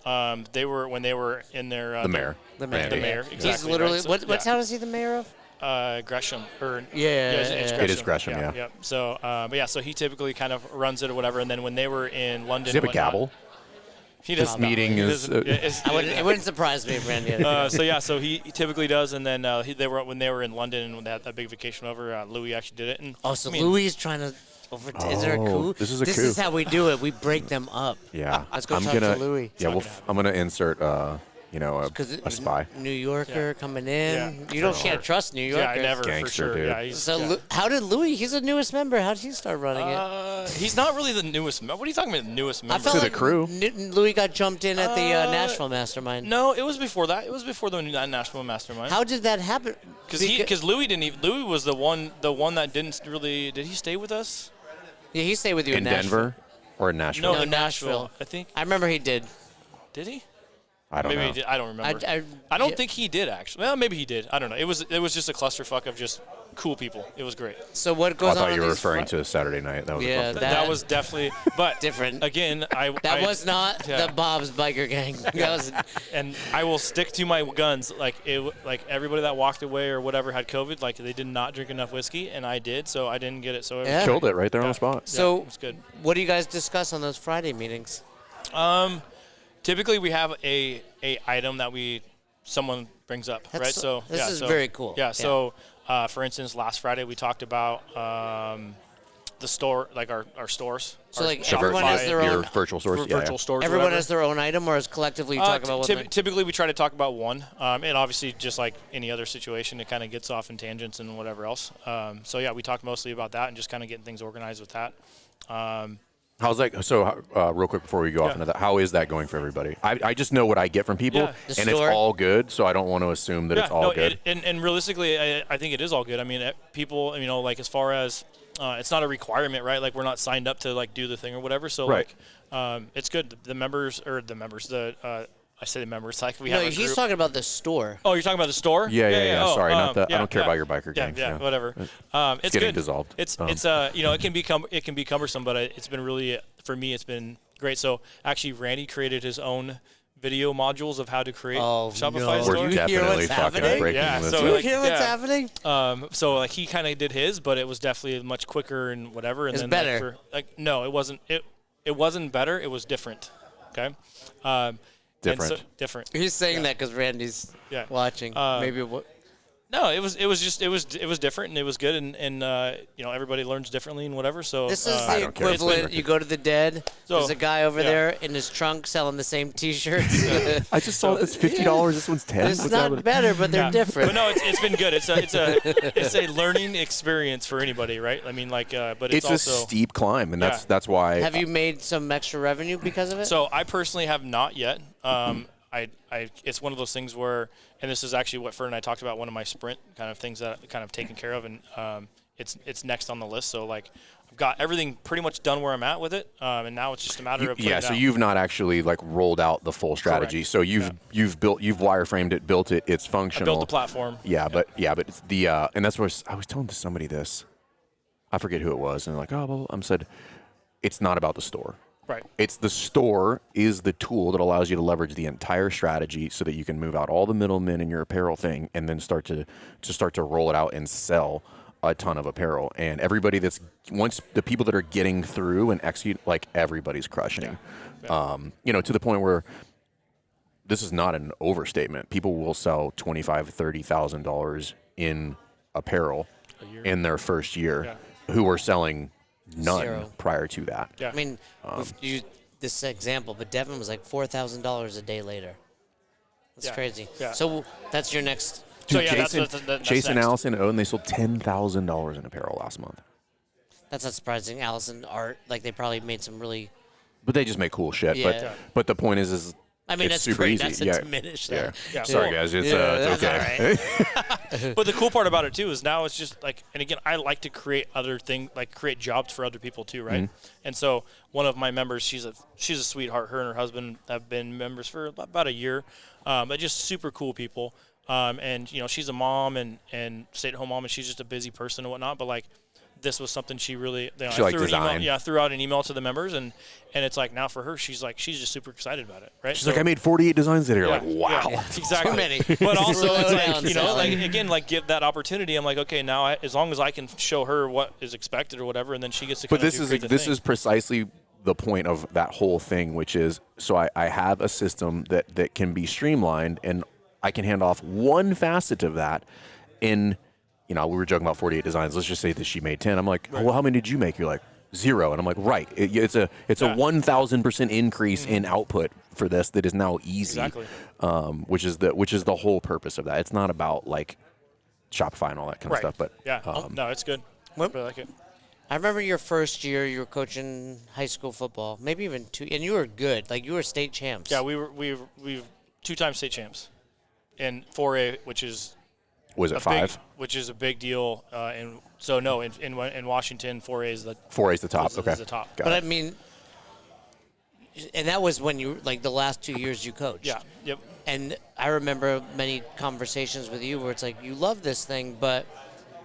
When they were in their The mayor. The mayor. The Randy. mayor, He's exactly. literally right. So, what yeah. town is he the mayor of? Gresham. Or Yeah, it's yeah. Gresham. It is Gresham, yeah. Yep. So, but yeah, so he typically kind of runs it or whatever. And then when they were in London, Does he have a and whatnot- gavel? He This does. meeting He is. doesn't- It wouldn't surprise me if Randy had it. So yeah, so he typically does, and then when they were in London and when they had that big vacation over, Louis actually did it. And Oh, so I mean, Louis is trying to is there a coup? this is a This coup. is how we do it. We break them up. Yeah. Let's go I'm talk gonna, to Louis. Yeah, I'm gonna insert. Because A spy. New Yorker coming in. Yeah. You can't trust New Yorkers. Yeah, I never for Gangster, sure. dude. Yeah, he's, So yeah. how did Louis? He's the newest member. How did he start running it? He's not really the newest member. What are you talking about, the newest member? I felt To the like crew. Louis got jumped in at the Nashville Mastermind. No, it was before that. It was before the Nashville Mastermind. How did that happen? Because Louis didn't even. Louis was the one that didn't really. Did he stay with us? Yeah, he stayed with you in, In Nashville. Denver or in Nashville? No, in Nashville. I think. I remember he did. Did he? I don't Maybe know. he did. I don't remember. I don't think he did actually. Well, maybe he did. I don't know. It was just a clusterfuck of just cool people. It was great. So what Oh, goes I on? thought you were these referring to Saturday night. That was Yeah, a cluster. that- That was definitely, but Different. Again, That was not yeah. the Bob's biker gang. That was And I will stick to my guns. Like everybody that walked away or whatever had COVID. Like they did not drink enough whiskey, and I did, so I didn't get it. So it was Yeah. Killed it right there on the spot. so. it was good. What do you guys discuss on those Friday meetings? Typically, we have a item that someone brings up, That's right? so- So this yeah, is so- very cool. Yeah. Yeah. So, for instance, last Friday we talked about the store, like our stores. So our like Shopify, everyone has their Your own. virtual source. Yeah, virtual yeah. stores. Everyone whatever. has their own item, or is collectively you talk about one thing? Typically, we try to talk about one, and obviously, just like any other situation, it kind of gets off in tangents and whatever else. So yeah, we talked mostly about that and just kind of getting things organized with that. How's that? So, real quick before we go off Yeah. into that, how is that going for everybody? I just know what I get from people, Yeah. The and it's store? all good. So I don't want to assume that it's all good. And realistically, I think it is all good. I mean, people, like as far as it's not a requirement, right? Like we're not signed up to like do the thing or whatever. So Right. like, it's good. The members. I say the members. Like we No, have a he's group. talking about the store. Oh, you're talking about the store? Yeah. Oh, Sorry, not the. I yeah, don't care yeah. about your biker Yeah, gangs. yeah, whatever. It's getting good. dissolved. It can be cumbersome, but it's been really for me. It's been great. So actually, Randy created his own video modules of how to create Oh, Shopify no. We're store. You hear definitely what's fucking happening? breaking Yeah, this. so, Do you like, hear what's yeah. happening? So like he kind of did his, but it was definitely much quicker and whatever. And It's then better. No, it wasn't. It wasn't better. It was different. Okay. Different. Different. He's saying that because Randy's Yeah. watching. Maybe what? No, it was different and it was good and everybody learns differently and whatever. So This is I the don't care. equivalent. You go to the Dead. So, There's a guy over yeah. there in his trunk selling the same T-shirts. I just saw this $50. This one's 10. It's What's not happening? better, but they're Yeah. different. But no, it's been good. It's a learning experience for anybody, right? I mean, but It's also a steep climb, and Yeah. that's why. Have you made some extra revenue because of it? So I personally have not yet. It's one of those things where, and this is actually what Fern and I talked about, one of my sprint kind of things that kind of taken care of, and it's next on the list. So I've got everything pretty much done where I'm at with it, and now it's just a matter of putting it so out. you've not actually rolled out the full strategy. Correct. So you've wireframed it, built it, it's I functional. built the platform. But it's the and that's where I was telling to somebody this. I forget who it was, and they're like, oh, blah, blah, blah. I said, it's not about the store. Right. It's the store is the tool that allows you to leverage the entire strategy so that you can move out all the middlemen in your apparel thing and then start to roll it out and sell a ton of apparel. And everybody once the people that are getting through and execute, everybody's crushing. Yeah. To the point where this is not an overstatement. People will sell $25,000, $30,000 in apparel in their first year who are selling none Zero. prior to that. Yeah. I mean, we've used this example, but Devin was like $4,000 a day later. That's Yeah. crazy. Yeah. So that's your next. So yeah, Jason, that's Jason next. Allison and Owen, they sold $10,000 in apparel last month. That's not surprising. Allison Art, they probably made some really. But they just make cool shit. Yeah. But the point is I mean, it's that's super great. easy. That's to diminish that. Yeah. Sorry, guys. It's, that's it's okay. all right. But the cool part about it too is now it's just and again, I like to create other things, create jobs for other people too, right? Mm-hmm. And so one of my members, she's a sweetheart. Her and her husband have been members for about a year, but just super cool people. And she's a mom and stay-at-home mom, and she's just a busy person and whatnot. But this was something she really She liked threw an email, design. threw out an email to the members, and it's now for her, she's just super excited about it, right? She's like, I made 48 designs today. You're like, wow. Yeah, exactly. Too many. But also, Slow it's down, Sally. give that opportunity. I'm like, okay, now as long as I can show her what is expected or whatever, and then she gets to. But create this the is precisely the point of that whole thing, which is I have a system that can be streamlined, and I can hand off one facet of that in. We were joking about 48 designs. Let's just say that she made 10. I'm like, well, how many did you make? You're like, 0. And I'm like, right. It's a 1,000% increase in output for this that is now easy. Exactly. Which is the whole purpose of that. It's not about Shopify and all that kind of stuff. But no, it's good. I really like it. I remember your first year. You were coaching high school football, maybe even 2, and you were good. You were state champs. Yeah, we were 2-time state champs in 4A, which is. Was it 5? Which is a big deal. In Washington, 4A is the 4A is the top. Okay. Is the top. Got But it. I mean, and that was when you the last 2 years you coached. Yeah. Yep. And I remember many conversations with you where it's you love this thing, but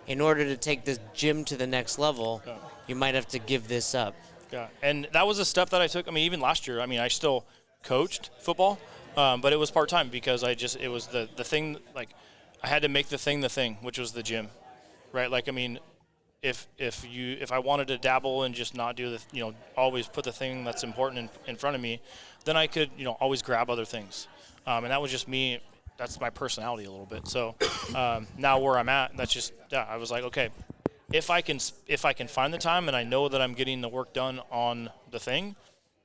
in order to take this gym to the next level, you might have to give this up. Yeah, and that was a step that I took. I mean, even last year, I still coached football, but it was part-time because it was the thing, I had to make the thing, which was the gym, right? If I wanted to dabble and just not do always put the thing that's important in front of me, then I could, always grab other things. And that was just me. That's my personality a little bit. So now where I'm at, that's just, I was like, okay, if I can find the time and I know that I'm getting the work done on the thing,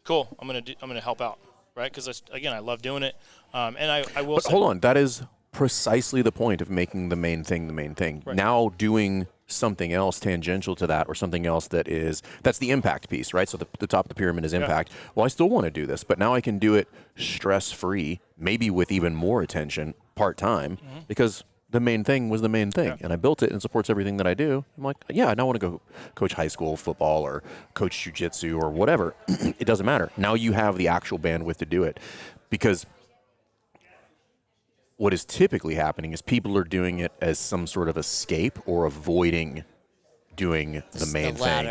cool. I'm gonna help out, right? Because again, I love doing it. And I will. But hold on, that is precisely the point of making the main thing the main thing. Right. Now doing something else tangential to that, or something else that's the impact piece, right? So the top of the pyramid is impact. Well, I still want to do this, but now I can do it stress-free, maybe with even more attention, part-time, because the main thing was the main thing, and I built it and it supports everything that I do. I'm like, yeah, I now want to go coach high school football or coach jiu-jitsu or whatever. It doesn't matter. Now you have the actual bandwidth to do it, because what is typically happening is people are doing it as some sort of escape or avoiding doing the main thing.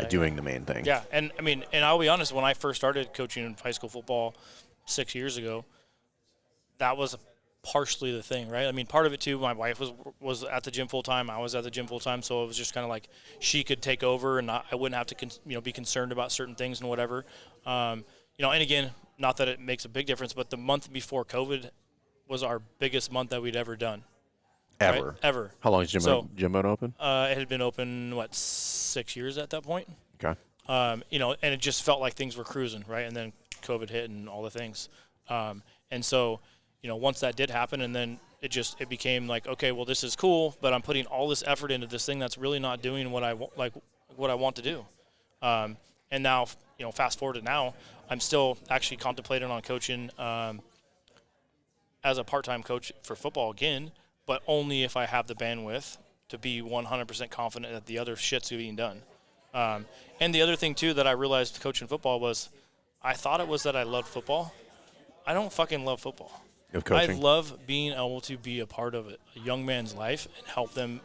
Doing the main thing. Yeah, and I'll be honest, when I first started coaching high school football 6 years ago, that was partially the thing, right? Part of it too, my wife was at the gym full time, I was at the gym full time, so it was just kind of she could take over and I wouldn't have to be concerned about certain things and whatever. And again, not that it makes a big difference, but the month before COVID was our biggest month that we'd ever done. Ever? Right? Ever. How long has gym been open? It had been open, 6 years at that point. Okay. And it just felt like things were cruising, right? And then COVID hit and all the things. And so, once that did happen, and then it became like, okay, well, this is cool, but I'm putting all this effort into this thing that's really not doing what I want to do. And now, fast forward to now, I'm still actually contemplating on coaching as a part-time coach for football again, but only if I have the bandwidth to be 100% confident that the other shit's being done. And the other thing, too, that I realized coaching football was I thought it was that I loved football. I don't fucking love football. I love being able to be a part of a young man's life and help them,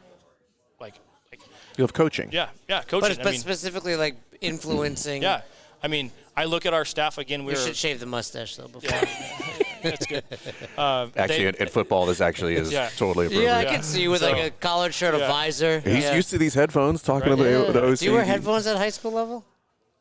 you love coaching. Yeah, coaching. But specifically, like, influencing. Yeah. I mean, I look at our staff again. You should shave the mustache, though, before. That's good. Actually, in football, this actually is totally appropriate. Yeah, I can see you with like a collared shirt, a visor. He's used to these headphones talking about the OC. Do you wear headphones at high school level?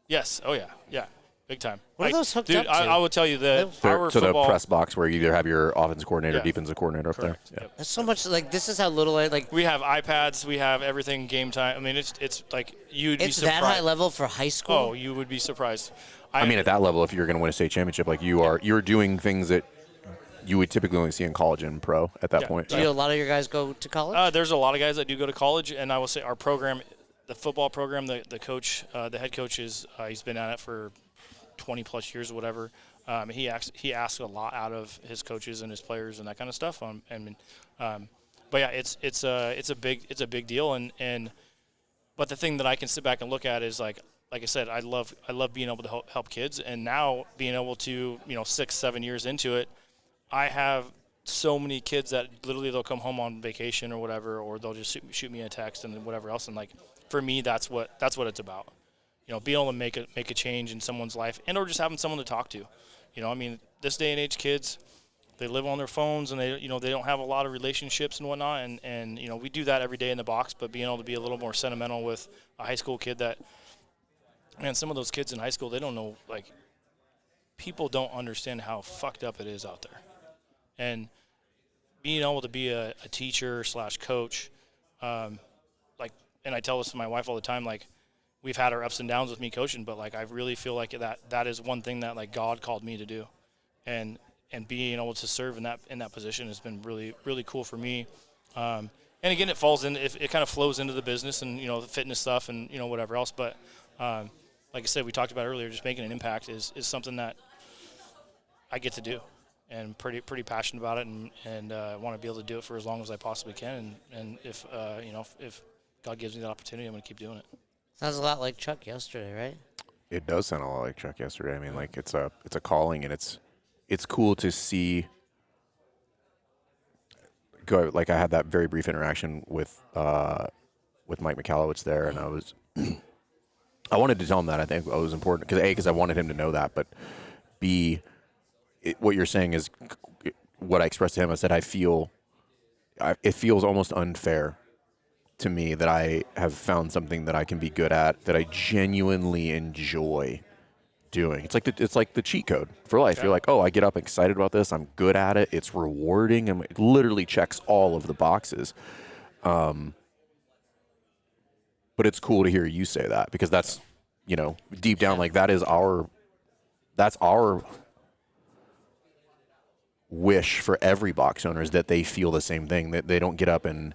Yes. Oh, yeah. Big time. What are those hooked up to? I would tell you that to the press box where you either have your offensive coordinator, defensive coordinator up there. Yeah. That's so much. Like, this is how little we have iPads. We have everything game time. I mean, it's like you'd be surprised. It's that high level for high school? Oh, you would be surprised. I mean, at that level, if you're going to win a state championship, like you're doing things that you would typically only see in college and pro at that point. Do a lot of your guys go to college? There's a lot of guys that do go to college, and I will say our program, the football program, the coach, the head coach he's been at it for 20 plus years or whatever. He asks a lot out of his coaches and his players and that kind of stuff. But yeah, it's a big deal. But the thing that I can sit back and look at is like I said, I love being able to help kids, and now being able to 6-7 years into it, I have so many kids that literally they'll come home on vacation or whatever, or they'll just shoot me a text and whatever else. And like for me, that's what it's about. Being able to make a change in someone's life, and or just having someone to talk to. I mean, this day and age, kids, they live on their phones, and they don't have a lot of relationships and whatnot. And we do that every day in the box, but being able to be a little more sentimental with a high school kid that, man, some of those kids in high school, they don't know, like, people don't understand how fucked up it is out there. And being able to be a teacher / coach, and I tell this to my wife all the time, like, we've had our ups and downs with me coaching, but like I really feel like that is one thing that like God called me to do, and being able to serve in that position has been really, really cool for me. And again, it kind of flows into the business and the fitness stuff and whatever else. But like I said, we talked about earlier, just making an impact is something that I get to do, and pretty passionate about it, and want to be able to do it for as long as I possibly can. And if if God gives me that opportunity, I'm going to keep doing it. Sounds a lot like Chuck yesterday, right? It does sound a lot like Chuck yesterday. I mean, like it's a calling, and it's cool to see. Like I had that very brief interaction with Mike Michalowicz there, and I wanted to tell him that I think it was important because I wanted him to know that, but B, what you're saying is what I expressed to him. I said it feels almost unfair to me that I have found something that I can be good at, that I genuinely enjoy doing. It's like the cheat code for life. Yeah. You're like, oh, I get up excited about this. I'm good at it. It's rewarding, and it literally checks all of the boxes. But it's cool to hear you say that, because that's, deep down, like that's our wish for every box owner, is that they feel the same thing, that they don't get up and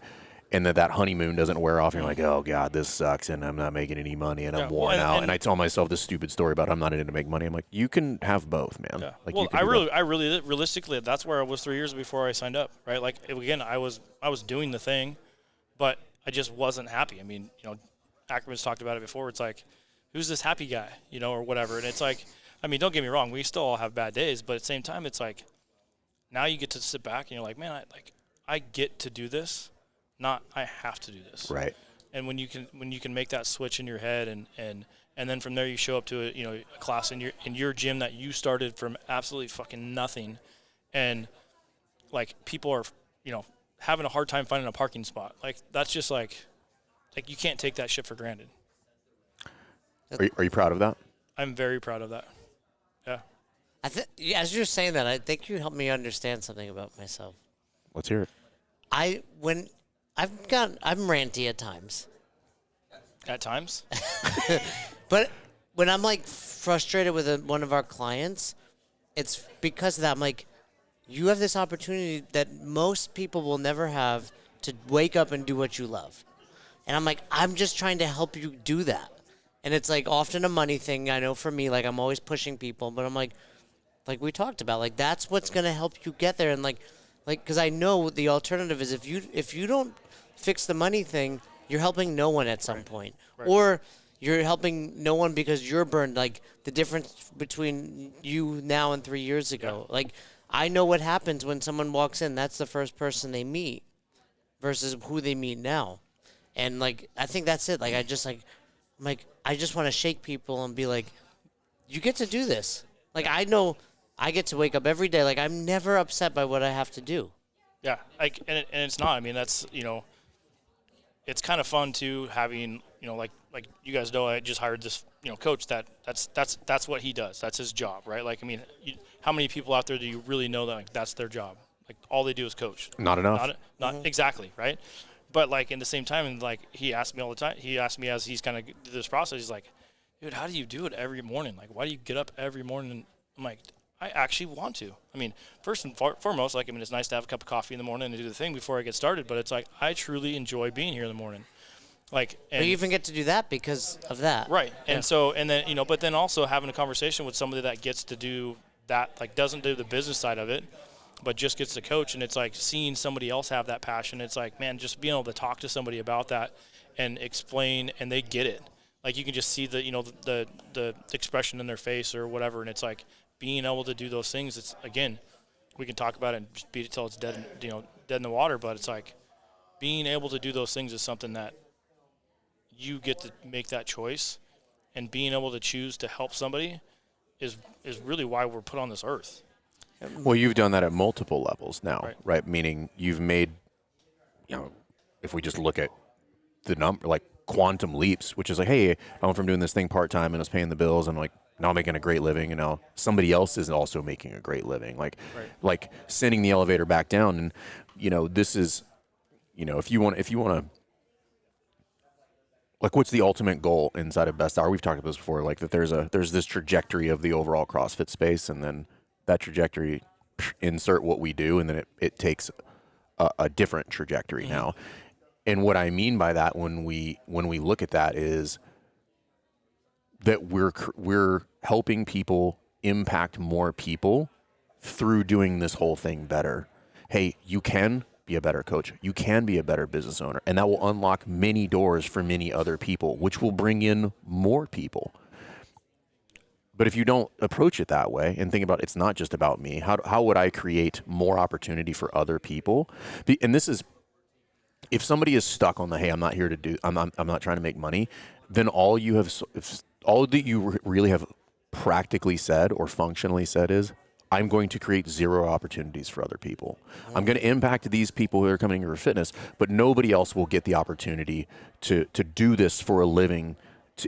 that honeymoon doesn't wear off, and you're like, oh, God, this sucks, and I'm not making any money, and I'm worn out. And I tell myself this stupid story about I'm not in it to make money. I'm like, you can have both, man. Yeah. Like, well, realistically, that's where I was 3 years before I signed up, right? Like, again, I was doing the thing, but I just wasn't happy. I mean, Ackerman's talked about it before. It's like, who's this happy guy, or whatever. And it's like, I mean, don't get me wrong, we still all have bad days, but at the same time, it's like, now you get to sit back and you're like, man, I get to do this. Not I have to do this. Right. And when you can make that switch in your head, and then from there you show up to a class in your gym that you started from absolutely fucking nothing, and like people are having a hard time finding a parking spot. Like that's just like you can't take that shit for granted. Are you proud of that? I'm very proud of that. Yeah. As you're saying that, I think you helped me understand something about myself. Let's hear it. I'm ranty at times. At times. But when I'm like frustrated with one of our clients, it's because of that. I'm like, you have this opportunity that most people will never have to wake up and do what you love. And I'm like, I'm just trying to help you do that. And it's like often a money thing. I know for me, like I'm always pushing people, but I'm like we talked about, like that's what's going to help you get there. And like, because I know the alternative is if you don't fix the money thing, you're helping no one at some point. Right. Or you're helping no one because you're burned. Like the difference between you now and 3 years ago. Like I know what happens when someone walks in. That's the first person they meet versus who they meet now. And like I think that's it. Like I just want to shake people and be like, you get to do this. Like I know I get to wake up every day. Like I'm never upset by what I have to do. Yeah, and it's not. I mean, that's it's kind of fun too having like you guys know, I just hired this coach that's what he does. That's his job, right? Like I mean, how many people out there do you really know that like that's their job? Like all they do is coach. Not enough. Not exactly, right? But like in the same time, and like he asks me all the time. He asks me as he's kind of through this process. He's like, dude, how do you do it every morning? Like, why do you get up every morning? And I'm like, I actually want to. I mean, first and foremost, like, I mean, it's nice to have a cup of coffee in the morning and do the thing before I get started. But it's like I truly enjoy being here in the morning. Like, and but you even get to do that because of that, right? Yeah. And so, and then but then also having a conversation with somebody that gets to do that, like, doesn't do the business side of it, but just gets to coach, and it's like seeing somebody else have that passion. It's like, man, just being able to talk to somebody about that and explain, and they get it. Like you can just see the the expression in their face or whatever, and it's like being able to do those things. It's again, we can talk about it and just beat it till it's dead, dead in the water. But it's like being able to do those things is something that you get to make that choice, and being able to choose to help somebody is really why we're put on this earth. Well, you've done that at multiple levels now, right? Meaning you've made, if we just look at the number, like quantum leaps, which is like, hey, I went from doing this thing part-time and I was paying the bills and like now I'm making a great living, and now somebody else is also making a great living. Like sending the elevator back down. And, this is, if you want to, like, what's the ultimate goal inside of Best Hour? We've talked about this before, like that there's this trajectory of the overall CrossFit space, and then that trajectory, insert what we do, and then it takes a different trajectory now. And what I mean by that when we look at that is that we're helping people impact more people through doing this whole thing better. Hey, you can be a better coach. You can be a better business owner, and that will unlock many doors for many other people, which will bring in more people. But if you don't approach it that way and think about it's not just about me, how would I create more opportunity for other people? And this is, if somebody is stuck on the, hey, I'm not here to do, I'm not trying to make money, then all that you really have practically said or functionally said is, I'm going to create zero opportunities for other people. I'm going to impact these people who are coming here for fitness, but nobody else will get the opportunity to do this for a living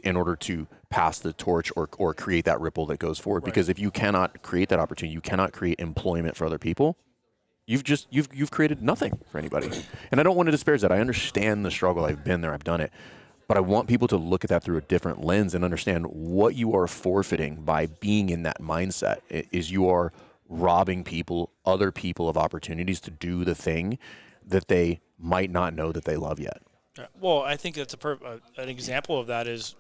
in order to pass the torch or create that ripple that goes forward. Right. Because if you cannot create that opportunity, you cannot create employment for other people. You've created nothing for anybody. And I don't want to disparage that. I understand the struggle. I've been there. I've done it. But I want people to look at that through a different lens and understand what you are forfeiting by being in that mindset is you are robbing other people of opportunities to do the thing that they might not know that they love yet. Well, I think that's an example of that is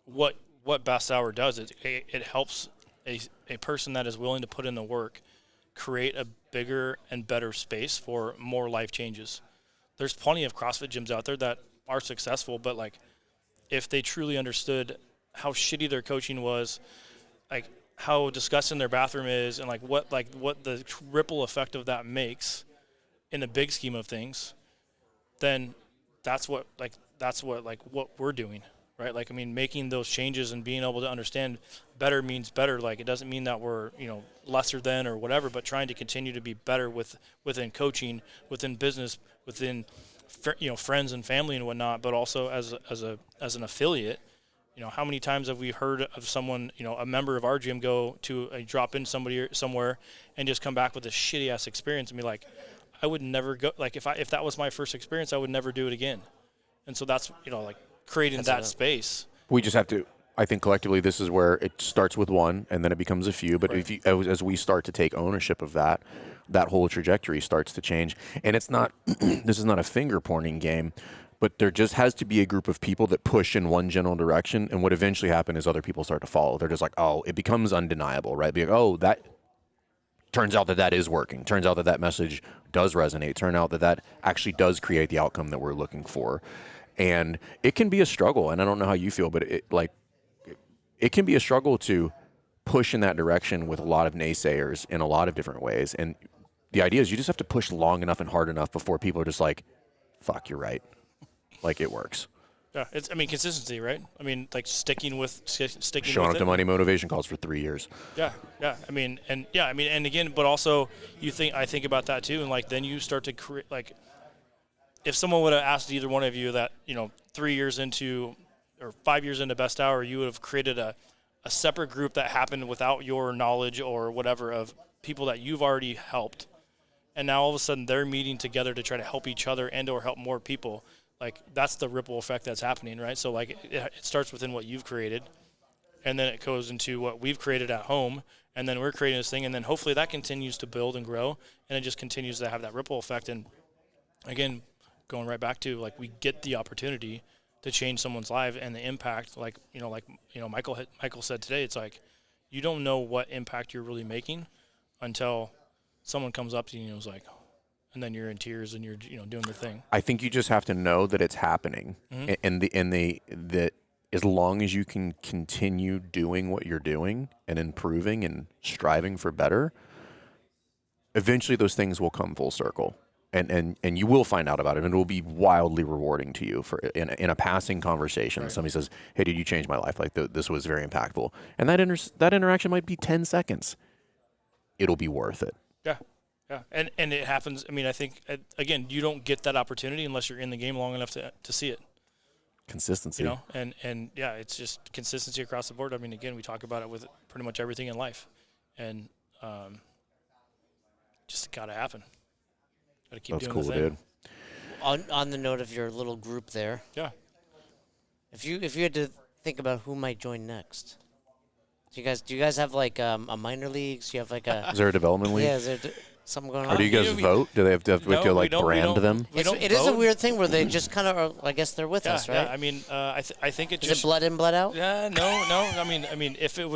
what Best Hour does. It helps a person that is willing to put in the work create a bigger and better space for more life changes. There's plenty of CrossFit gyms out there that are successful, but like if they truly understood how shitty their coaching was, like how disgusting their bathroom is, and like what the ripple effect of that makes in the big scheme of things, then that's what we're doing, right? Like, I mean, making those changes and being able to understand better means better. Like, it doesn't mean that we're, lesser than or whatever, but trying to continue to be better within coaching, within business, within, friends and family and whatnot, but also as an affiliate. How many times have we heard of someone, a member of our gym go to a drop in somebody somewhere and just come back with a shitty ass experience and be like, I would never go. Like if that was my first experience, I would never do it again. And so that's like creating that space. We just have to. I think collectively, this is where it starts with one, and then it becomes a few. But if you, as we start to take ownership of that, that whole trajectory starts to change. And it's not. This is not a finger pointing game, but there just has to be a group of people that push in one general direction. And what eventually happens is other people start to follow. They're just like, oh, it becomes undeniable, right? Be like, oh, that turns out that is working. Turns out that message does resonate. Turns out that actually does create the outcome that we're looking for. And it can be a struggle. And I don't know how you feel, but it can be a struggle to push in that direction with a lot of naysayers in a lot of different ways. And the idea is you just have to push long enough and hard enough before people are just like, fuck, you're right. Like, it works. Yeah, consistency, right? Sticking with Showing up to Monday motivation calls for 3 years. Yeah. And again, but also I think about that too, and then you start to create, if someone would have asked either one of you that 3 years into or 5 years into Best Hour, you would have created a separate group that happened without your knowledge or whatever of people that you've already helped, and now all of a sudden they're meeting together to try to help each other and or help more people. That's the ripple effect that's happening, right? So it starts within what you've created, and then it goes into what we've created at home, and then we're creating this thing, and then hopefully that continues to build and grow, and it just continues to have that ripple effect. And again, going right back to we get the opportunity to change someone's life and the impact. Michael said today, it's you don't know what impact you're really making until someone comes up to you and is and then you're in tears and you're doing the thing. I think you just have to know that it's happening, and that as long as you can continue doing what you're doing and improving and striving for better, eventually those things will come full circle, and you will find out about it, and it will be wildly rewarding to you for in a passing conversation. Right. Somebody says, "Hey, did you change my life? This was very impactful," and that interaction might be 10 seconds. It'll be worth it. Yeah. Yeah, and it happens. I think, again, you don't get that opportunity unless you're in the game long enough to see it. Consistency. And yeah, it's just consistency across the board. Again, we talk about it with pretty much everything in life. And just got to happen. Got to keep doing the thing. That's cool, dude. On the note of your little group there. Yeah. If you had to think about who might join next. Do you guys have a minor leagues? Do you have a Is there a development league? Yeah, is there something going on? Or do you guys vote? Do they have to brand them? It is a weird thing where they just kind of are, I guess they're with us, right? Yeah, I think it is just... it blood in, blood out? Yeah, no. If it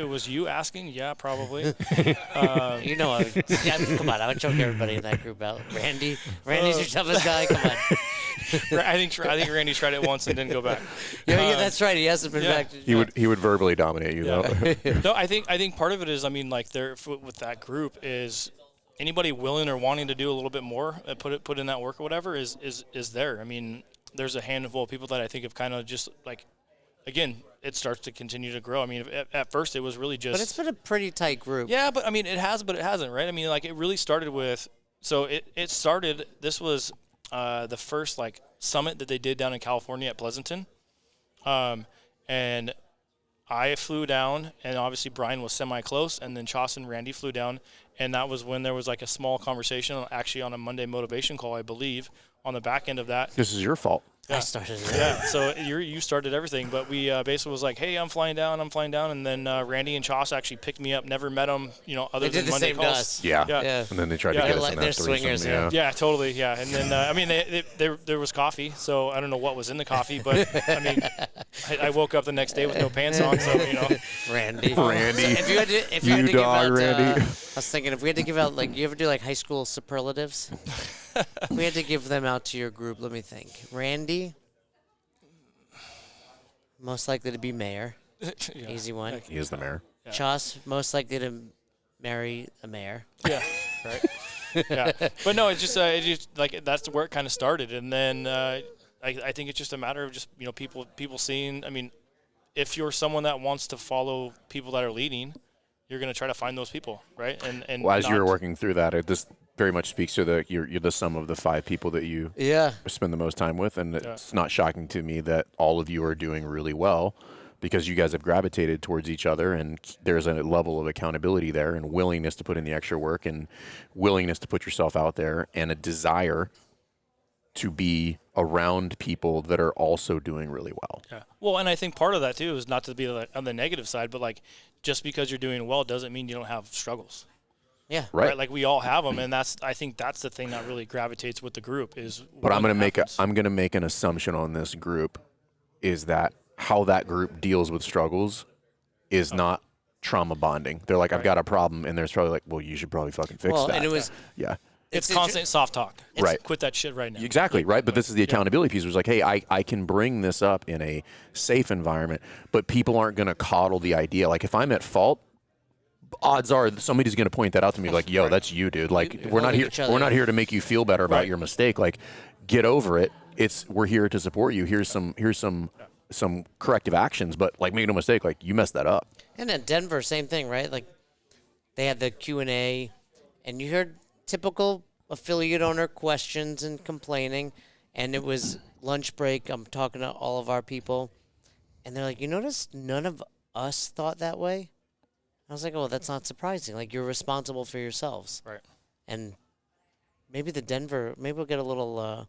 was you asking, yeah, probably. Come on, I would choke everybody in that group out. Randy's your toughest guy. Come on. I think Randy tried it once and didn't go back. Yeah, that's right. He hasn't been back. He would verbally dominate you, though. No, I think part of it is, there with that group is anybody willing or wanting to do a little bit more, put in that work or whatever is there. There's a handful of people that I think have kind of just again, it starts to continue to grow. At first it was really just. But it's been a pretty tight group. Yeah, but it hasn't, right? It really started with. So it started. This was the first summit that they did down in California at Pleasanton, and I flew down, and obviously Brian was semi-close, and then Chas and Randy flew down, and that was when there was a small conversation, actually on a Monday motivation call, I believe, on the back end of that. This is your fault. Yeah. I started it. Yeah, so you started everything, but we basically was hey, I'm flying down, and then Randy and Chas actually picked me up, never met them, other they than Monday calls. To us. Yeah. And then they tried to get us in they're that swingers. threesome. Yeah, totally, yeah. And then, there was coffee, so I don't know what was in the coffee, but, I woke up the next day with no pants on, so, Randy. So if you had to give out, Randy. I was thinking, if we had to give out, you ever do, high school superlatives? If we had to give them out to your group, let me think. Randy, most likely to be mayor. Yeah. Easy one. He is the mayor. Yeah. Chas, most likely to marry a mayor. Yeah, right. Yeah, but no, it's just that's where it kind of started, and then I think it's just a matter of just people seeing. If you're someone that wants to follow people that are leading, you're going to try to find those people, right? And as you're working through that, this very much speaks to you're the sum of the 5 people that you spend the most time with, and it's not shocking to me that all of you are doing really well. because you guys have gravitated towards each other, and there's a level of accountability there, and willingness to put in the extra work, and willingness to put yourself out there, and a desire to be around people that are also doing really well. Yeah. Well, and I think part of that too is not to be on the negative side, but like just because you're doing well doesn't mean you don't have struggles. Yeah. Right. Like we all have them, and I think that's the thing that really gravitates with the group is. But I'm going to make an assumption on this group is that how that group deals with struggles is not trauma bonding. They're like, I've got a problem, and there's probably like, well, you should probably fucking fix that. And it was It's constant soft talk. Right. Quit that shit right now. Exactly, right? But this is the accountability piece. It was like, hey, I can bring this up in a safe environment, but people aren't going to coddle the idea. Like, if I'm at fault, odds are somebody's going to point that out to me like, yo, that's you, dude. Like, we're not here to make you feel better about your mistake. Like, get over it. We're here to support you. Here's some corrective actions, but like, make no mistake, like, you messed that up. And at Denver, same thing, right? Like, they had the Q&A, and you heard typical affiliate owner questions and complaining, and it was lunch break. I'm talking to all of our people, and they're like, you notice none of us thought that way? I was like, oh, that's not surprising. Like, you're responsible for yourselves. Right. And maybe we'll get a little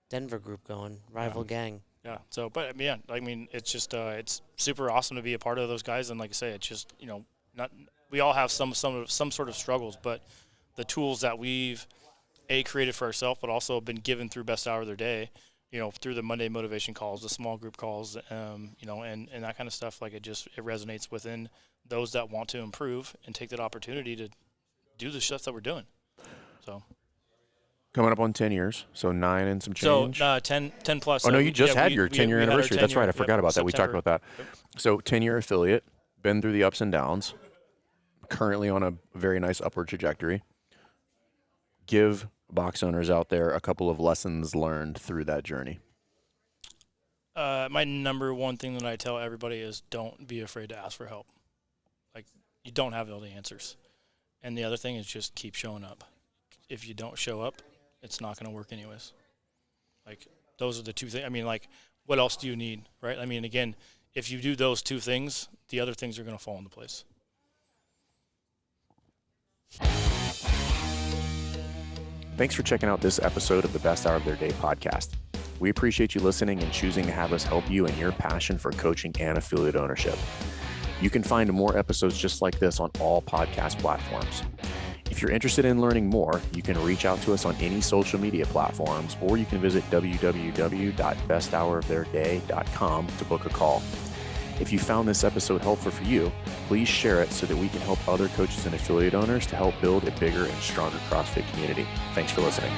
Denver group going, rival gang. Yeah. So, but I mean, it's just it's super awesome to be a part of those guys, and like I say, it's just we all have some sort of struggles, but the tools that we've created for ourselves, but also been given through Best Hour of their Day, through the Monday motivation calls, the small group calls, and that kind of stuff. Like it resonates within those that want to improve and take that opportunity to do the stuff that we're doing. So. Coming up on 10 years, so 9 and some change. So 10 plus. Oh, no, you just had your 10-year anniversary. That's right. I forgot about that. We talked about that. Yep. So 10-year affiliate, been through the ups and downs, currently on a very nice upward trajectory. Give box owners out there a couple of lessons learned through that journey. My number one thing that I tell everybody is don't be afraid to ask for help. Like, you don't have all the answers. And the other thing is just keep showing up. If you don't show up, it's not going to work anyways. Like, those are the two things. I mean, like, what else do you need, right? I mean, again, if you do those two things, the other things are going to fall into place. Thanks for checking out this episode of the Best Hour of Their Day podcast. We appreciate you listening and choosing to have us help you in your passion for coaching and affiliate ownership. You can find more episodes just like this on all podcast platforms. If you're interested in learning more, you can reach out to us on any social media platforms, or you can visit www.besthouroftheirday.com to book a call. If you found this episode helpful for you, please share it so that we can help other coaches and affiliate owners to help build a bigger and stronger CrossFit community. Thanks for listening.